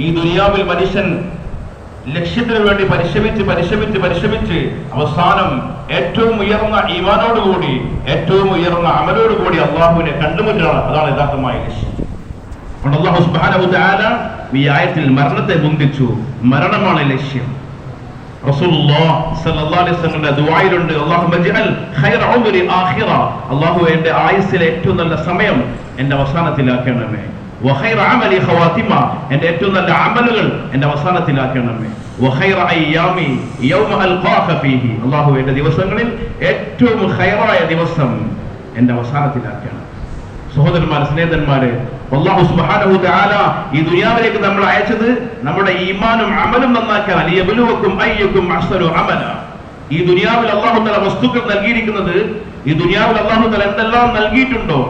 ഈ ദുനിയാവിൽ മനുഷ്യൻ ലക്ഷ്യത്തിനു വേണ്ടി പരിശ്രമിച്ച് അവസാനം ഏറ്റവും ഉയർന്ന ഈമാനോടുകൂടി ഏറ്റവും ഉയർന്ന അമലോടുകൂടി അള്ളാഹുവിനെ കണ്ടുമുട്ടലാണ്. അതാണ് യഥാർത്ഥമായ ലക്ഷ്യം. അല്ലാഹു സുബ്ഹാനഹു വ തആല ഈ ആയത്തിൽ മരണത്തെ മുന്തിച്ചു. മരണമാണ് ലക്ഷ്യം. റസൂലുള്ളാഹി സ്വല്ലല്ലാഹു അലൈഹി വസല്ലമയുടെ ദുആയിലുണ്ട്, അല്ലാഹുമ്മ ജഅൽ ഖൈറ ഉംരി ആഖിറ, അല്ലാഹുവേ എൻ്റെ ആയുസ്സിലെ ഏറ്റവും നല്ല സമയം എൻ്റെ അവസാനത്തിലാക്കണമേ. വഖൈറ അമലി ഖവാതിമ, എൻ്റെ ഏറ്റവും നല്ല അമലുകൾ എൻ്റെ അവസാനത്തിലാക്കണമേ. വഖൈറ അയ്യാമി യൗമ അൽഖാക ഫീഹി, അല്ലാഹുവേ എൻ്റെ ദിവസങ്ങളിൽ ഏറ്റവും ഖൈറായ ദിവസം എൻ്റെ അവസാനത്തിലാക്കണം. സഹോദരന്മാരെ, സ്നേഹിതന്മാരെ, അല്ലാഹു സുബ്ഹാനഹു വ തആല ഈ ദുനിയാവിലേക്ക് നമ്മൾ അയച്ചത് നമ്മുടെ ഈമാനും അമലും നന്നാക്കാൻ. ലിയബ്ലുവക്കും അയ്യുക്കും അഹ്സനു അമല. ഈ ദുനിയാവിൽ അല്ലാഹു തആല വസ്തുക്കൾ നൽകിയിരിക്കുന്നത്, ഈ ദുനിയാവിൽ അല്ലാഹു തആല എന്തെല്ലാം നൽകിയിട്ടുണ്ടോ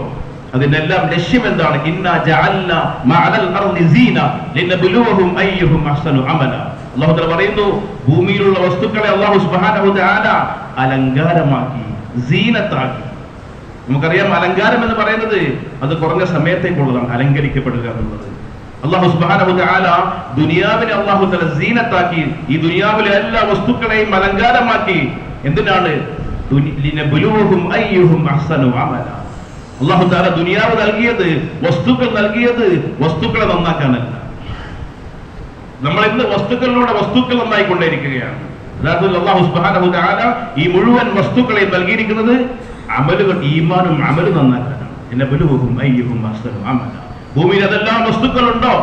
അതിനെല്ലാം ലക്ഷ്യം എന്താണ്? ഇന്നാ ജഅൽനാ മഅൽ അർളി സീന ലിനബ്ലുവഹും അയ്യുഹും അഹ്സനു അമല. അല്ലാഹു തആല പറയുന്നു, ഭൂമിയിലുള്ള വസ്തുക്കളെ അല്ലാഹു സുബ്ഹാനഹു വ തആല അലങ്കാരമാക്കി, സീനത്താക്കി. നമുക്കറിയാം, അലങ്കാരം എന്ന് പറയുന്നത് അത് കുറഞ്ഞ സമയത്തേക്കുള്ളതാണ്, അലങ്കരിക്കപ്പെടുക എന്നുള്ളത്. അല്ലാഹു സുബ്ഹാനഹു വ തആല ദുനിയാവിനെ അല്ലാഹു തആല സീനത്താക്കി, ഈ ദുനിയാവിലെ എല്ലാ വസ്തുക്കളെയും അലങ്കാരമാക്കി. എന്തിനാണ്? ലിനബ്ലുവഹും അയ്യുഹും അഹ്സനു അമല. അല്ലാഹു തആല ദുനിയാവ് നൽകിയത്, വസ്തുക്കൾ നൽകിയത് വസ്തുക്കളെ നന്നാക്കാനല്ല. നമ്മൾ ഇന്ന് വസ്തുക്കളിലൂടെ വസ്തുക്കൾ നന്നായിക്കൊണ്ടേയിരിക്കുകയാണ്. യഥാർത്ഥത്തിൽ അല്ലാഹു സുബ്ഹാനഹു വ തആല ഈ മുഴുവൻ വസ്തുക്കളെയും നൽകിയിരിക്കുന്നത് അമലുകൾ, ഈമാനും അമലും നന്നാക്കാനാണ്. ലിനബ്ലുവഹും അയ്യുഹും അഹ്സനു അമല. ഭൂമിയിൽ അതെല്ലാം വസ്തുക്കളുണ്ടോ?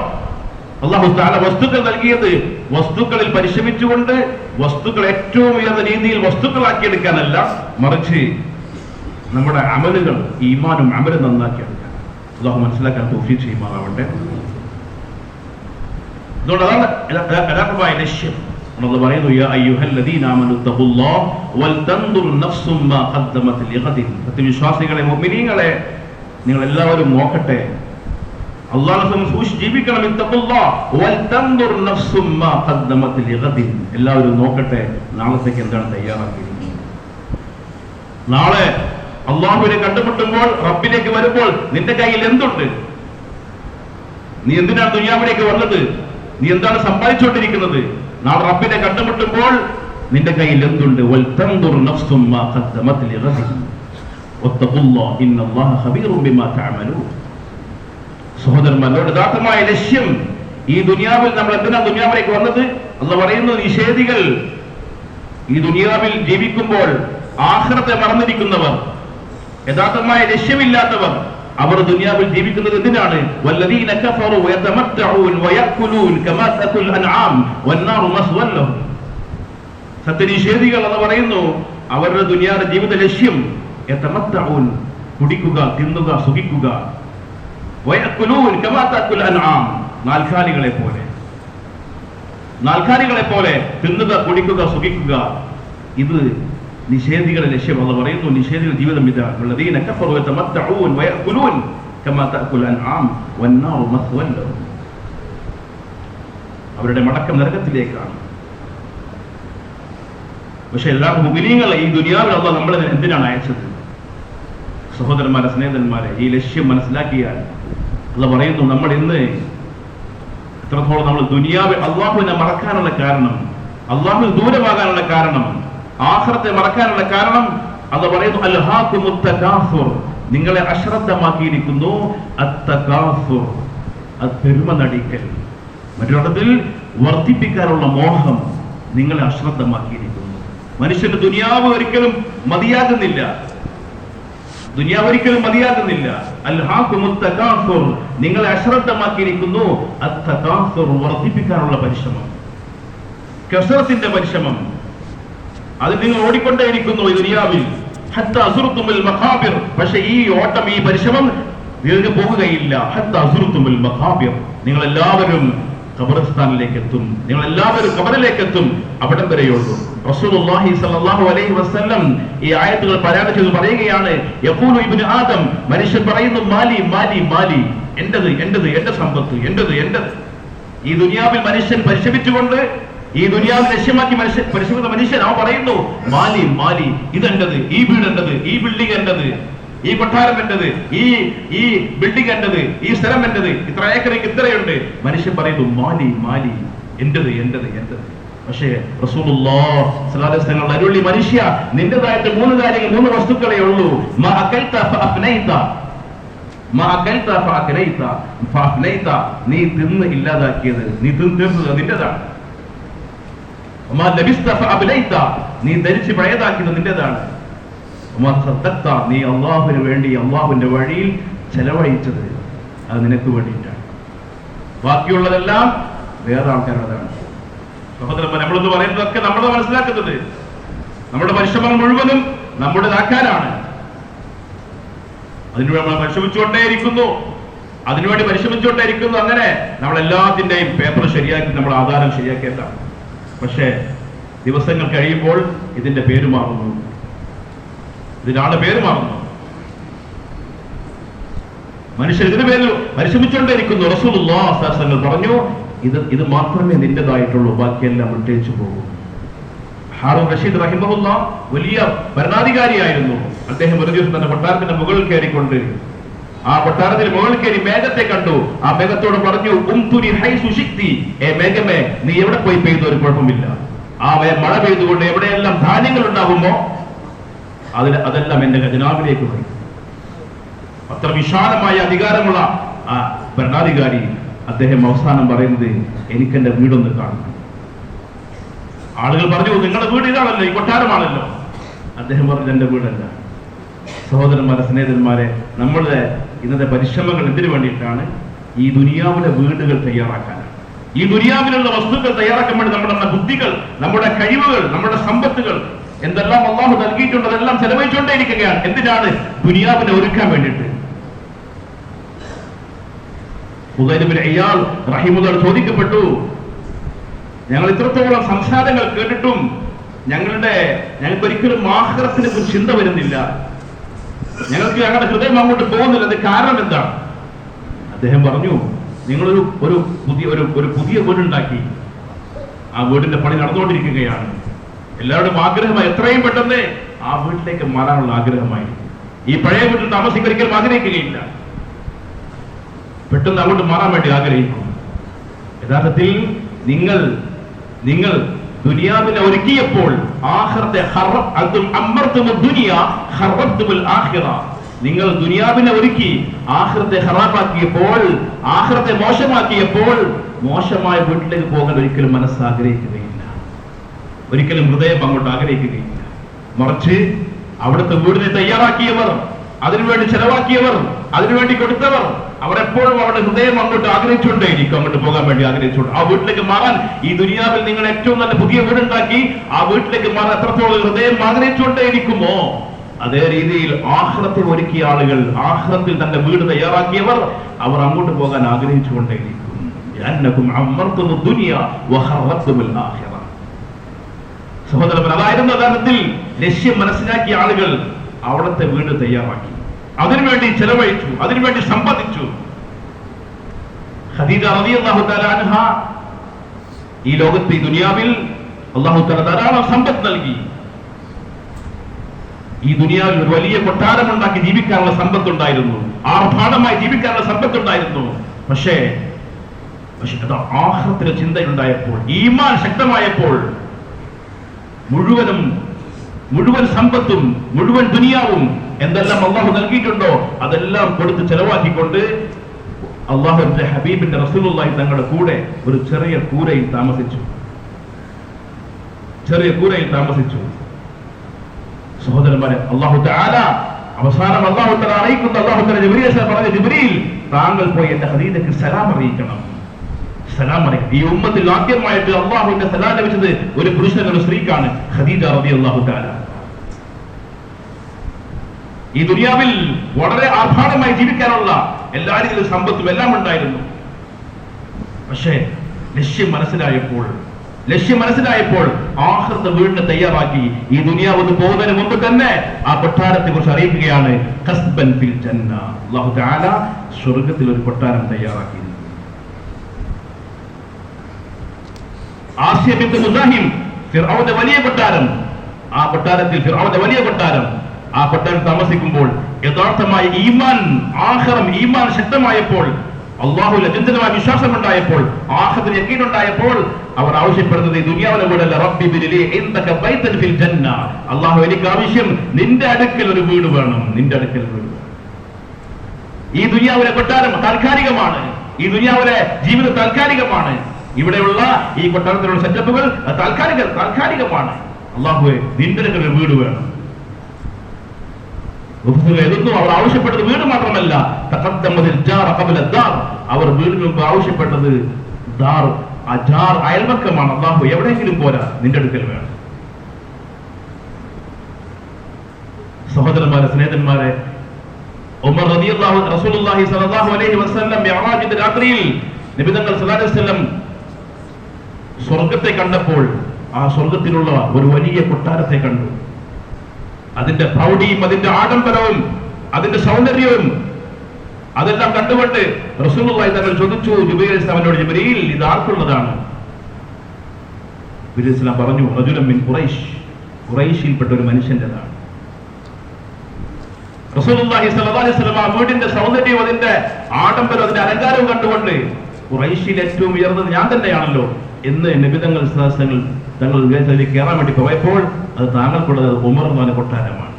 അല്ലാഹു തആല വസ്തുക്കൾ നൽകിയത് വസ്തുക്കളിൽ പരിശ്രമിച്ചുകൊണ്ട് വസ്തുക്കൾ ഏറ്റവും ഉയർന്ന രീതിയിൽ വസ്തുക്കളാക്കിയെടുക്കാനല്ല, മറിച്ച് നമ്മുടെ അമലുകൾ, ഈമാനും അമലും നന്നാക്കിയെടുക്കാൻ അല്ലാഹു മനസ്സിലാക്കാൻ തൗഫീഖ് ചെയ്യുമാറാവട്ടെ. അതുകൊണ്ട് അതാണ് യഥാർത്ഥമായ ലക്ഷ്യം. അല്ലാഹു പറയുന്നു, യാ അയ്യുഹല്ലദീന ആമനു തഖുല്ലാഹ വൽതൻദുർ നഫ്സും മാ ഖദ്ദമത് ലിഗദിൻ. സത്യവിശ്വാസികളെ, മുഅ്മിനീങ്ങളെ, നിങ്ങൾ എല്ലാവരും നോക്കട്ടെ, അല്ലാഹുവിനെ സൂക്ഷിച്ച് ജീവിക്കണം. ഇത്തഖുല്ലാഹ വൽതൻദുർ നഫ്സും മാ ഖദ്ദമത് ലിഗദിൻ. എല്ലാവരും നോക്കട്ടെ, നാളത്തേക്ക് എന്താണ് തയ്യാറാക്കിയിരിക്കുന്നത്. നാളെ അള്ളാഹുവിനെ കണ്ടുമുട്ടുമ്പോൾ, റബ്ബിലേക്ക് വരുമ്പോൾ നിന്റെ കയ്യിൽ എന്തുണ്ട്? നീ എന്തിനാണ് ദുനിയാവിലേക്ക് വന്നത്? നീ എന്താണ് സമ്പാദിച്ചുകൊണ്ടിരിക്കുന്നത്? നാളെ റബ്ബിനെ കണ്ടുമുട്ടുമ്പോൾ നിന്റെ കയ്യിൽ എന്തുണ്ട്? വൽതൻദുർ നഫ്സും മാ ഖദ്ദമത് ലിഗദിൻ വത്തഖുല്ലാഹ ഇന്നല്ലാഹ ഖബീറുൻ ബിമാ തഅമലൂൻ. സഹോദരന്മാരുടെ യഥാർത്ഥമായ ലക്ഷ്യം, ഈ ദുനിയാവിൽ നമ്മൾ എന്തിനാണ് ദുനിയാവിലേക്ക് വന്നത്? അല്ലാഹു പറയുന്നു, നിഷേധികൾ ഈ ദുനിയാവിൽ ജീവിക്കുമ്പോൾ ആഖിറത്തെ മറന്നിരിക്കുന്നവർ, യഥാർത്ഥമായ ലക്ഷ്യമില്ലാത്തവർ, അവർ ദുനിയാവിൽ ജീവിക്കുന്നത് എന്തിനാണ്? വല്ലദീന കഫറു യതമത്തഊൻ വയഅകുലൂൻ കമാ തകുൽ അൻആം വന്നാറു മസ്വൽ ലഹും. സത്യനിഷേധികൾ എന്ന് പറയുന്നു, അവരുടെ ദുനിയാവിലെ ജീവിത ലക്ഷ്യം യതമത്തഊൻ, കുടിക്കുക, തിന്നുക, സുഖിക്കുക. വയഅകുലൂൻ കമാ തകുൽ അൻആം, നാൽക്കാലികളെ പോലെ തിന്നുക, കുടിക്കുക, സുഖിക്കുക. ഇത് നിഷേധികളുടെ ലക്ഷ്യം. അല്ലാഹു പറയുന്നു, നിഷേധികളുടെ ജീവിതം ഇതാണ്. വല്ലദീന കഫറു യതമത്തഊൻ വയഅകുലൂൻ കമാ തഅകുൽ അൻആം വന്നാറു മസ്വൽ ലഹും. അവരുടെ മടക്കം നരകത്തിലേക്കാണ്. പക്ഷേ എല്ലാ മുഅ്മിനീങ്ങളെ ഈ ദുനിയാവിൽ അല്ലാഹു നമ്മളെ എന്തിനാണ് അയച്ചത്? സഹോദരന്മാരെ, സ്നേഹിതന്മാരെ, ഈ ലക്ഷ്യം മനസ്സിലാക്കിയാൽ അല്ലാഹു പറയുന്നു, നമ്മൾ ഇന്ന് എത്രത്തോളം നമ്മൾ ദുനിയാവിൽ അല്ലാഹുവിനെ മറക്കാനുള്ള കാരണം, അല്ലാഹുവിൽ ദൂരമാകാനുള്ള കാരണം, ആഖിറത്തെ മറക്കാനുള്ള കാരണം, അല്ലാഹു പറയുന്നു, അൽഹാകുമുത് തകാസുർ, നിങ്ങളെ അശ്രദ്ധമാക്കിയിരിക്കുന്നു. അത്തകാസുർ, അത് പെരുമ നടിക്കൽ, മറ്റൊരിടത്തിൽ വർദ്ധിപ്പിക്കാനുള്ള മോഹം നിങ്ങളെ അശ്രദ്ധമാക്കിയിരിക്കുന്നു. മനുഷ്യന്റെ ദുനിയാവ് ഒരിക്കലും മതിയാകുന്നില്ല. അൽഹാകുമുത് തകാസുർ, നിങ്ങളെ അശ്രദ്ധമാക്കിയിരിക്കുന്നു. അത്തകാസുർ, വർദ്ധിപ്പിക്കാനുള്ള പരിശ്രമം, കസറത്തിന്റെ പരിശ്രമം, അത് നിങ്ങൾ ഓടിക്കൊണ്ടേയിരിക്കുന്നു ഈ ദുനിയാവിൽ. ഹത്താ അസുർതുമുൽ മഖാബിർ, പക്ഷേ ഈ ഓട്ടം, ഈ പരിശ്രമം ദീർഘ പോകുകയില്ല. ഹത്താ അസുർതുമുൽ മഖാബിർ, നിങ്ങൾ എല്ലാവരും ഖബർസ്ഥാനിലേക്ക് എത്തും, നിങ്ങൾ എല്ലാവരും ഖബറിലേക്ക് എത്തും, അവിടം വരെയുള്ളൂ. റസൂലുള്ളാഹി സ്വല്ലല്ലാഹു അലൈഹി വസല്ലം ഈ ആയത്തുകൾ പാരായണം ചെയ്തു പറയുകയാണ്, യഖൂലു ഇബ്നു ആദം, മനുഷ്യൻ പറയുന്നു, മാലി മാലി മാലി, എന്റേത് എന്റേത്, എന്റെ സമ്പത്ത് എന്റേത് എന്റേത്. ഈ ദുനിയാവിൽ മനുഷ്യൻ പരിശ്രമിച്ചുകൊണ്ട്, ഈ ദുനിയാവിൽ ലക്ഷ്യമാക്കി പരിശ്രമിക്കുന്ന മനുഷ്യൻ അവൻ പറയുന്നു, മാലി മാലി, ഇതെന്റത്, ഈ വീട് എന്റത്, ഈ ബിൽഡിംഗ് എന്റത്, ഈ കൊട്ടാരം എന്റേത്, ഈ ബിൽഡിംഗ് എന്റേത്, ഈ സ്ഥലം എന്റേത്, ഇത്ര ഏക്കറയ്ക്ക് ഇത്രയുണ്ട്. മനുഷ്യൻ പറയുന്നു മാലി മാലി, എന്റേത് എന്റേത് എന്റേത്. പക്ഷേ റസൂലുള്ളാഹി സ്വല്ലല്ലാഹു അലൈഹി വസല്ലം അരുളി, മനുഷ്യ നിന്റേതായിട്ട് 3 കാര്യങ്ങൾ, 3 വസ്തുക്കളെ ഉള്ളൂ. മാ അകൽത ഫഅഫ്നൈത, മാ അകൽത ഫഅകലൈത ഫഅഫ്നൈത, നീ തിന്ന് ഇല്ലാതാക്കിയത്, നീ തീർത്തത് നിന്റേതാണ്. മാ ലബിസ്ത ഫഅബ്ലൈത, നീ ധരിച്ച് പഴയതാക്കിയത് നിന്റേതാണ്. മാ സദ്ദഖത, നീ അല്ലാഹുവിന് വേണ്ടി അല്ലാഹുവിന്റെ വഴിയിൽ ചെലവഴിച്ചത് അത് നിനക്ക് വേണ്ടിയിട്ടാണ്. ബാക്കിയുള്ളതെല്ലാം വേറെ ആൾക്കാരുടേതാണ്. സഹോദരന്മാർ, നമ്മളെന്ന് പറയുന്നതൊക്കെ നമ്മൾ മനസ്സിലാക്കുന്നത് നമ്മുടെ പരിശ്രമം മുഴുവനും നമ്മുടേതാക്കാനാണ്. അതിനുവേണ്ടി നമ്മൾ പരിശ്രമിച്ചുകൊണ്ടേയിരിക്കുന്നു, അതിനുവേണ്ടി പരിശ്രമിച്ചുകൊണ്ടേയിരിക്കുന്നു. അങ്ങനെ നമ്മൾ എല്ലാത്തിന്റെയും പേപ്പർ ശരിയാക്കി, നമ്മൾ ആധാരം ശരിയാക്കിയിട്ടാണ്. പക്ഷേ ദിവസങ്ങൾ കഴിയുമ്പോൾ ഇതിന്റെ പേര് മാറുന്നു, ഇതിനാണ് പേര് മാറുന്നു. മനുഷ്യർ ഇതിന് പേരിൽ പരിശ്രമിച്ചുകൊണ്ടേയിരിക്കുന്നു. റസൂലുള്ളാഹി സ്വല്ലല്ലാഹു അലൈഹി വസല്ലം പറഞ്ഞു, ഇത് മാത്രമേ നിന്റേതായിട്ടുള്ളൂ, ബാക്കിയെല്ലാം വിട്ടേച്ചു പോകും. ഹാറൂൻ റഷീദ് റഹിമഹുല്ലാഹ് വലിയ ഭരണാധികാരിയായിരുന്നു. അദ്ദേഹം ഒരു ദിവസം തന്നെ കൊട്ടാരത്തിന്റെ മുകളിൽ കയറിക്കൊണ്ട്, ആ കൊട്ടാരത്തിന് മുകളിൽ കയറി മേഘത്തെ കണ്ടു. ആ മേഘത്തോട് പറഞ്ഞു, ഉംതുരി ഹൈസു ശിക്തി, മേഘമേ നീ എവിടെ പോയി പെയ്തു, ഒരു കുഴപ്പമില്ല. ആ മഴ പെയ്തുകൊണ്ട് എവിടെയെല്ലാം ധാന്യങ്ങൾ ഉണ്ടാകുമോ അതെല്ലാം എന്റെ ഖജനാവിലേക്ക് പോയി. അത്ര വിശാലമായ അധികാരമുള്ള ആ ഭരണാധികാരി അദ്ദേഹം അവസാനം പറയുന്നത്, എനിക്കെന്റെ വീടൊന്ന് കാണണം. ആളുകൾ പറഞ്ഞു, നിങ്ങളുടെ വീട് ഇതാണല്ലോ, ഈ കൊട്ടാരമാണല്ലോ. അദ്ദേഹം പറഞ്ഞു, എന്റെ വീടല്ല. സഹോദരന്മാരെ, സ്നേഹിതന്മാരെ, നമ്മളുടെ ഇന്നത്തെ പരിശ്രമങ്ങൾ എന്തിനു വേണ്ടിയിട്ടാണ്? ഈ ദുനിയാവിലെ വീടുകൾ തയ്യാറാക്കാനാണ്. ഈ ദുനിയാവിലുള്ള വസ്തുക്കൾ തയ്യാറാക്കാൻ വേണ്ടി നമ്മുടെ ബുദ്ധികൾ, നമ്മുടെ കഴിവുകൾ, നമ്മുടെ സമ്പത്തുകൾ എന്തെല്ലാം അല്ലാഹു നൽകിയിട്ടുണ്ട് അതെല്ലാം ചെലവഴിച്ചുകൊണ്ടേയിരിക്കുകയാണ്. എന്തിനാണ്? ദുനിയാവിനെ ഒരുക്കാൻ വേണ്ടിയിട്ട്. ഫുദൈൽ ഇബ്നു ഇയാദ് റഹിമഹുല്ലാഹ് ചോദിക്കപ്പെട്ടു, ഞങ്ങൾ ഇത്രത്തോളം സംസാരങ്ങൾ കേട്ടിട്ടും ഞങ്ങൾക്ക് ഒരിക്കലും ആഖിറത്തിനെ കുറിച്ച് ചിന്ത വരുന്നില്ല, ഞങ്ങൾക്ക് ഞങ്ങളുടെ ഹൃദയം അങ്ങോട്ട് പോകുന്നില്ല, അത് കാരണം എന്താണ്? അദ്ദേഹം പറഞ്ഞു, നിങ്ങളൊരു പുതിയ വീടുണ്ടാക്കി, ആ വീടിന്റെ പണി നടന്നുകൊണ്ടിരിക്കുകയാണ്. എല്ലാവരുടെയും ആഗ്രഹമായി എത്രയും പെട്ടെന്ന് ആ വീട്ടിലേക്ക് മാറാനുള്ള ആഗ്രഹമായി. ഈ പഴയ വീട്ടിൽ താമസിക്കാൻ ഒരിക്കലും ആഗ്രഹിക്കുകയില്ല, പെട്ടെന്ന് അങ്ങോട്ട് മാറാൻ വേണ്ടി ആഗ്രഹിക്കും. യഥാർത്ഥത്തിൽ നിങ്ങൾ ദുനിയാവിനെ ഒരുക്കിയപ്പോൾ നിങ്ങൾ ദുനിയാവിനെ ഒരുക്കി ആഖിറത്തെ ഖറാബാക്കിയപ്പോൾ, ആഖിറത്തെ മോശമാക്കിയപ്പോൾ, മോശമായ വീട്ടിലേക്ക് പോകാൻ ഒരിക്കലും മനസ്സ് ആഗ്രഹിക്കുകയില്ല, ഒരിക്കലും ഹൃദയം അങ്ങോട്ട് ആഗ്രഹിക്കുകയില്ല. മറിച്ച് അവിടുത്തെ വീടിനെ തയ്യാറാക്കിയവർ, അതിനുവേണ്ടി ചെലവാക്കിയവർ, അതിനുവേണ്ടി കൊടുത്തവർ, അവർ എപ്പോഴും അവരുടെ ഹൃദയം അങ്ങോട്ട് ആഗ്രഹിച്ചുകൊണ്ടേയിരിക്കും, അങ്ങോട്ട് പോകാൻ വേണ്ടി ആഗ്രഹിച്ചുകൊണ്ട്. ആ വീട്ടിലേക്ക് മാറാൻ, ഈ ദുനിയാവിൽ നിങ്ങൾ ഏറ്റവും നല്ല പുതിയ വീടുണ്ടാക്കി ആ വീട്ടിലേക്ക് മാറാൻ എത്രത്തോളം ഹൃദയം ആഗ്രഹിച്ചുകൊണ്ടേയിരിക്കുമോ, അതേ രീതിയിൽ ആഖിറത്തെ ഒരുക്കിയ ആളുകൾ, ആഖിറത്തിൽ തന്റെ വീട് തയ്യാറാക്കിയവർ, അവർ അങ്ങോട്ട് പോകാൻ ആഗ്രഹിച്ചുകൊണ്ടേയിരിക്കും. സഹോദരൻ, അതായിരുന്നു യഥാർത്ഥത്തിൽ ലക്ഷ്യം മനസ്സിലാക്കിയ ആളുകൾ അവിടുത്തെ വീട് തയ്യാറാക്കി, അതിനുവേണ്ടി ചെലവഴിച്ചു, അതിനുവേണ്ടി സമ്പാദിച്ചു. ഖദീജ റളിയല്ലാഹു തആല അൻഹ ഈ ലോകത്ത്, ഈ ദുനിയാവിൽ അല്ലാഹു തആല ധാരാളം സമ്പത്ത് നൽകി. ഈ ദുനിയാവിൽ ഒരു വലിയ കൊട്ടാരമുണ്ടാക്കി ജീവിക്കാനുള്ള സമ്പത്തുണ്ടായിരുന്നു, ആർഭാടമായി ജീവിക്കാനുള്ള സമ്പത്തുണ്ടായിരുന്നു. പക്ഷേ ആഖിറത്തിലെ ചിന്തയുണ്ടായപ്പോൾ, ഈമാൻ ശക്തമായപ്പോൾ, മുഴുവൻ സമ്പത്തും മുഴുവൻ ദുനിയാവും എന്തെല്ലാം അള്ളാഹു നൽകിയിട്ടുണ്ടോ അതെല്ലാം കൊടുത്ത് ചെലവാക്കിക്കൊണ്ട് അള്ളാഹുവിന്റെ ഹബീബിന്റെ റസൂലുള്ളാഹി തങ്ങളുടെ കൂടെ ഒരു ചെറിയ കൂരയിൽ താമസിച്ചു. സഹോദരന്മാരെ, അല്ലാഹു തആല അവസാനം അല്ലാഹു തആല അറിയിക്കുന്നു, അല്ലാഹു തആല ജിബ്രീലിനെ പറഞ്ഞു, ജിബ്രീൽ താങ്കൾ പോയി എന്റെ ഖദീജയ്ക്ക് സലാം അറിയിക്കണം. ഈ ഉമ്മത്തിൽ ആദ്യമായിട്ട് അള്ളാഹുവിന്റെ സലാം ലഭിച്ചത് ഒരു പുരുഷനും ഒരു സ്ത്രീക്കാണ്, ഖദീജ റളിയല്ലാഹു തആല. ഈ ദുനിയാവിൽ വളരെ ആർഭാടമായി ജീവിക്കാനുള്ള എല്ലാ രീതിയിലും സമ്പത്തും എല്ലാം ഉണ്ടായിരുന്നു. പക്ഷേ ലക്ഷ്യം മനസ്സിലായപ്പോൾ ആഖിറത്തെ വീടിനെ തയ്യാറാക്കി. ഈ ദുനിയാവ് പോകുന്നതിന് മുമ്പ് തന്നെ ആ കൊട്ടാരത്തെ കുറിച്ച് അറിയിക്കുകയാണ്, ഖസ്ബൻ ഫിൽ ജന്ന, അല്ലാഹു തആല സ്വർഗ്ഗത്തിൽ ഒരു കൊട്ടാരം തയ്യാറാക്കി. ആസിയ ബിൻത് മുസാഹിം, ഫിർഔന്റെ വലിയ കൊട്ടാരം, ആ കൊട്ടാരത്തിൽ ഫിർഔന്റെ വലിയ കൊട്ടാരം, ആ കൊട്ടാരത്തിൽ താമസിക്കുമ്പോൾ യഥാർത്ഥമായ ഈമാൻ, ആഖിറം ഈമാൻ ശക്തമായപ്പോൾ, അള്ളാഹു അചഞ്ചലമായ വിശ്വാസമുണ്ടായപ്പോൾ, ആഖിറത്തിൽ യഖീൻ ഉണ്ടായപ്പോൾ അവർ ആവശ്യപ്പെടുന്നത് ഈ ദുനിയാവിലെ വീടല്ല. റബ്ബി ബിലി ഇൻദക ബൈതൻ ഫിൽ ജന്ന, അള്ളാഹു എനിക്ക് ആവശ്യം നിന്റെ അടുക്കൽ ഒരു വീട് വേണം, നിന്റെ അടുക്കൽ വീട്. ഈ ദുനിയാവിലെ കൊട്ടാരം താൽക്കാലികമാണ്, ഈ ദുനിയാവിലെ ജീവിതം താൽക്കാലികമാണ്, ഇവിടെയുള്ള ഈ കൊട്ടാരത്തിലുള്ള സെറ്റപ്പുകൾ താൽക്കാലികമാണ്. അള്ളാഹുവേ നിന്റെ അടുക്കൽ ഒരു വീട് വേണം. എഴുതുന്നു, അവർ ആവശ്യപ്പെട്ടത് വീട് മാത്രമല്ല, അവർ വീടിന് മുമ്പ് ആവശ്യപ്പെട്ടത് ദാർ, അയൽവക്കമാണ്. അള്ളാഹു എവിടെയെങ്കിലും പോരാ, നിന്റെ അടുക്കൽ വേണം. സഹോദരന്മാരെ, സ്നേഹിതന്മാരെ, ഉമർ റളിയല്ലാഹു റസൂലുള്ളാഹി സ്വല്ലല്ലാഹു അലൈഹി വസല്ലം മിഅ്റാജിന്റെ രാത്രിയിൽ നബി തങ്ങൾ സല്ലല്ലാഹു അലൈഹി വസല്ലം സ്വർഗ്ഗത്തെ കണ്ടപ്പോൾ ആ സ്വർഗ്ഗത്തിലുള്ള ഒരു വലിയ കൊട്ടാരത്തെ കണ്ടു. അതിന്റെ പ്രൗഢിയും അതിന്റെ ആഡംബരവും അതിന്റെ സൗന്ദര്യവും അതെല്ലാം കണ്ടുകൊണ്ട് റസൂലുള്ളാഹി തങ്ങൾ ചോദിച്ചു ജിബ്രീൽ അലൈഹിസ്സലാമിനോട്, ജിബ്രീൽ ഇത് ആർക്കുള്ളതാണ്? ജിബ്രീൽ അലൈഹിസ്സലാം പറഞ്ഞു, റജുലൻ മിൻ ഖുറൈശ്, ഖുറൈശിൽപ്പെട്ട ഒരു മനുഷ്യന്റേതാണ്. റസൂലുള്ളാഹി സ്വല്ലല്ലാഹു അലൈഹി വസല്ലം ആ വീടിന്റെ സൗന്ദര്യവും അതിന്റെ ആഡംബരവും അതിന്റെ അലങ്കാരവും കണ്ടുകൊണ്ട് ഖുറൈശിൽ ഏറ്റവും ഉയർന്നത് ഞാൻ തന്നെയാണല്ലോ എന്ന് നബി തങ്ങൾ തങ്ങൾ വിദേശത്തേക്ക് കയറാൻ വേണ്ടി പോയപ്പോൾ അത് താങ്കൾക്കുള്ളത് ഉമർ എന്ന കൊട്ടാരമാണ്.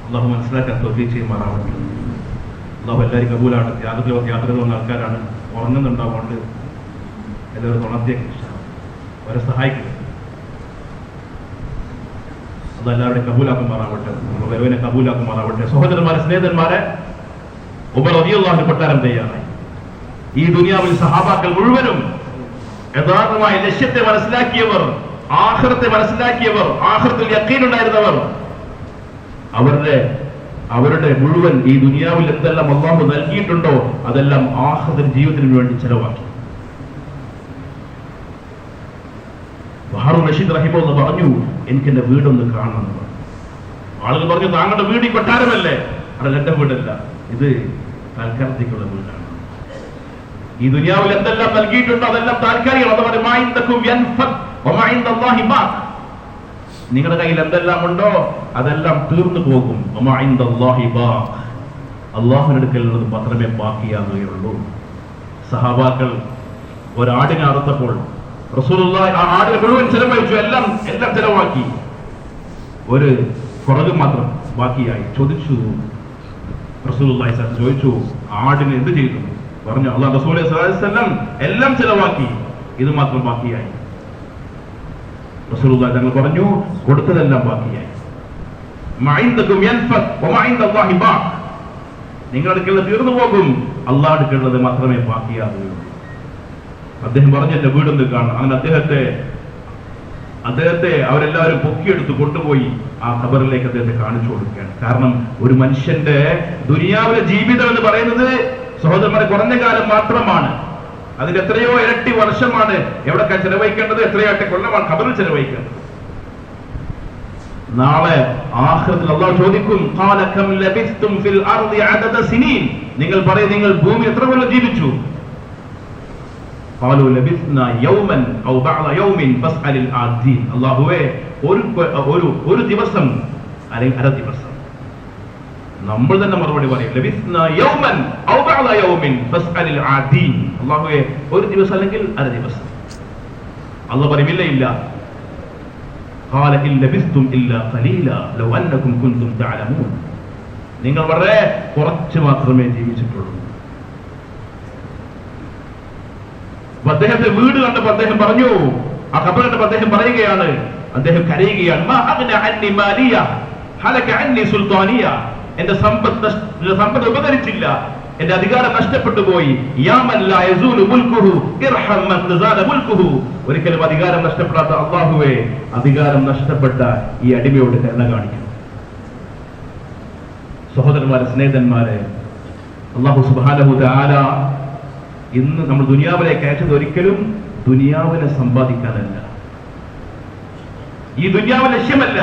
അള്ളാഹു മനസ്സിലാക്കാൻ തൗഫീഖ് ചെയ്യുമാറാവട്ടെ. അള്ളാഹു എല്ലാവരും കബൂലാണ്. യാത്ര വന്ന ആൾക്കാരാണ്, ഉറങ്ങുന്നുണ്ടാവുകൊണ്ട് എല്ലാവരും ഉണർത്തിയൊക്കെ അവരെ സഹായിക്കുക. അതെല്ലാവരുടെയും കബൂലാക്കുമാറാവട്ടെ, വരവിനെ കബൂലാക്കുമാറാവട്ടെ. സഹോദരന്മാരെ, സ്നേഹിതന്മാരെ, ഉമർ റളിയല്ലാഹു അൻഹു കൊട്ടാരം തയ്യാറായി. ഈ ദുനിയാവിൽ സഹാബാക്കൾ മുഴുവനും യഥാർത്ഥമായ ലക്ഷ്യത്തെ മനസ്സിലാക്കിയവർ, ആഖിറത്തെ മനസ്സിലാക്കിയവർ, ആഖിറത്തിൽ യഖീൻ ഉണ്ടായിരുന്നവർ, അവരുടെ മുഴുവൻ ഈ ദുനിയാവിൽ എന്തെല്ലാം അല്ലാഹു നൽകിയിട്ടുണ്ടോ അതെല്ലാം ആഖിറത്തെ ജീവിതത്തിന് വേണ്ടി ചെലവാക്കി. ഹാറൂൻ റഷീദ് റഹിമഹുല്ലാഹ് പറഞ്ഞു, എനിക്ക് എന്റെ വീടൊന്ന് കാണണം. ആളുകൾ പറഞ്ഞു, താങ്കളുടെ വീട് ഈ കൊട്ടാരമല്ലേ? അത് എന്റെ വീടല്ല, ഇത് താൽക്കാലികത്തിലുള്ള വീടാണ്. ഈ ദുനിയാവിൽ എന്തെല്ലാം നൽകിയിട്ടുണ്ടോ അതെല്ലാം താൽക്കാലികമാണ്. നിങ്ങളുടെ കയ്യിൽ എന്തെല്ലാം ഉണ്ടോ അതെല്ലാം തീർന്നു പോകും. അള്ളാഹുവിനടുക്കലുള്ളത് മാത്രമേ ബാക്കിയാകുകയുള്ളൂ. സഹാബാക്കൾ ഒരാടിനെ അറുത്തപ്പോൾ റസൂലുള്ളാഹി ആ ആടിനെ മുഴുവൻ ചെലവഴിച്ചു, എല്ലാം ചെലവാക്കി. ഒരു കുറവ് മാത്രം ബാക്കിയായി. റസൂലുള്ളാഹി ചോദിച്ചു, ആടിന് എന്ത് ചെയ്തു? പറഞ്ഞു, അല്ലാഹു റസൂൽ സ്വല്ലല്ലാഹു അലൈഹി വസല്ലം എല്ലാം ചെലവാക്കി, ഇത് മാത്രം ബാക്കിയായി. റസൂലുള്ളാഹി തങ്ങൾ പറഞ്ഞു, കൊടുത്തതെല്ലാം ബാക്കിയായി. നിങ്ങളുടെ അടുക്കൽ തീർന്നു പോകും, അള്ളാഹുവിന്റെ അടുക്കലുള്ളത് മാത്രമേ ബാക്കിയാകുകയുള്ളൂ. അദ്ദേഹം പറഞ്ഞു, എന്റെ വീടൊന്ന് കാണണം. അങ്ങനെ അദ്ദേഹത്തെ അവരെല്ലാവരും പൊക്കിയെടുത്ത് കൊണ്ടുപോയി ആ ഖബറിലേക്ക് അദ്ദേഹത്തെ കാണിച്ചു കൊടുക്കുകയാണ്. കാരണം ഒരു മനുഷ്യന്റെ ദുനിയാവിലെ ജീവിതം എന്ന് പറയുന്നത് സഹോദരന്മാരെ കുറഞ്ഞ കാലം മാത്രമാണ്. അതിന്റെ എത്രയോ ഇരട്ടി വർഷമാണ് എവിടെയൊക്കെ ചെലവഴിക്കേണ്ടത്, എത്രയോ ഇരട്ടി കൊല്ലമാണ് ഖബറിൽ ചെലവഴിക്കേണ്ടത്. നാളെ ആഖിറത്തിൽ അല്ലാഹു ചോദിക്കും, ഖാല കം ലബിസ്തും ഫിൽ അർദി അദദ സിനീൻ, നിങ്ങൾ പറയും നിങ്ങൾ ഭൂമി എത്ര കൊല്ലം ജീവിച്ചു? ഖാലു ലബിസ്നാ യൗമൻ ഔ ബഅദ യൗമിൻ ഫസ്അലിൽ ആദീൻ. അല്ലാഹുവേ, ഒരു ദിവസം അല്ലെങ്കിൽ അര ദിവസം. നമ്മൾ തന്നെ മറുപടി പറയും, ലബിസ്നാ യൗമൻ ഔ ബഅദ യൗമിൻ ഫസ്അലിൽ ആദീൻ. അല്ലാഹുവേ, ഒരു ദിവസം അല്ലെങ്കിൽ അര ദിവസം. അല്ലാഹു പറയും, ഇല്ല. ഖാല ഇൻ ലബിസ്തും ഇല്ലാ ഖലീലാ ലൗ അന്നകും കുൻതും തഅലമൂൻ. നിങ്ങൾ വളരെ കുറച്ച് മാത്രമേ ജീവിച്ചിട്ടുള്ളൂ. അദ്ദേഹത്തെ വീട് കണ്ടപ്പോൾ അദ്ദേഹം പറഞ്ഞു, ആ ഖബർ കണ്ടപ്പോൾ അദ്ദേഹം പറയുകയാണ്, അദ്ദേഹം കരയുകയാണ്, മാ അഗ്ന അന്നി മാലിയ ഹലക അന്നി സുൽത്താനിയ. എന്റെ സമ്പത്ത് ഉപകരിച്ചില്ല, എന്റെ അധികാരം നഷ്ടപ്പെട്ടു പോയി. യാ മൻ ലാ യസൂലു മുൽകുഹു ഇർഹം മൻ തസാല മുൽകുഹു. ഒരിക്കലും അധികാരം നഷ്ടപ്പെടാത്ത അല്ലാഹുവേ, അധികാരം നഷ്ടപ്പെട്ട ഈ അടിമയോട് കരുണ കാണിക്കണം. സഹോദരന്മാരെ, സ്നേഹിതന്മാരെ, അല്ലാഹു സുബ്ഹാനഹു തആല ഇന്ന് നമ്മൾ ദുനിയാവിലേക്ക് അയച്ചത് ഒരിക്കലും ദുനിയാവിനെ സമ്പാദിക്കാനല്ല, ഈ ദുനിയാവ് ലക്ഷ്യമല്ല.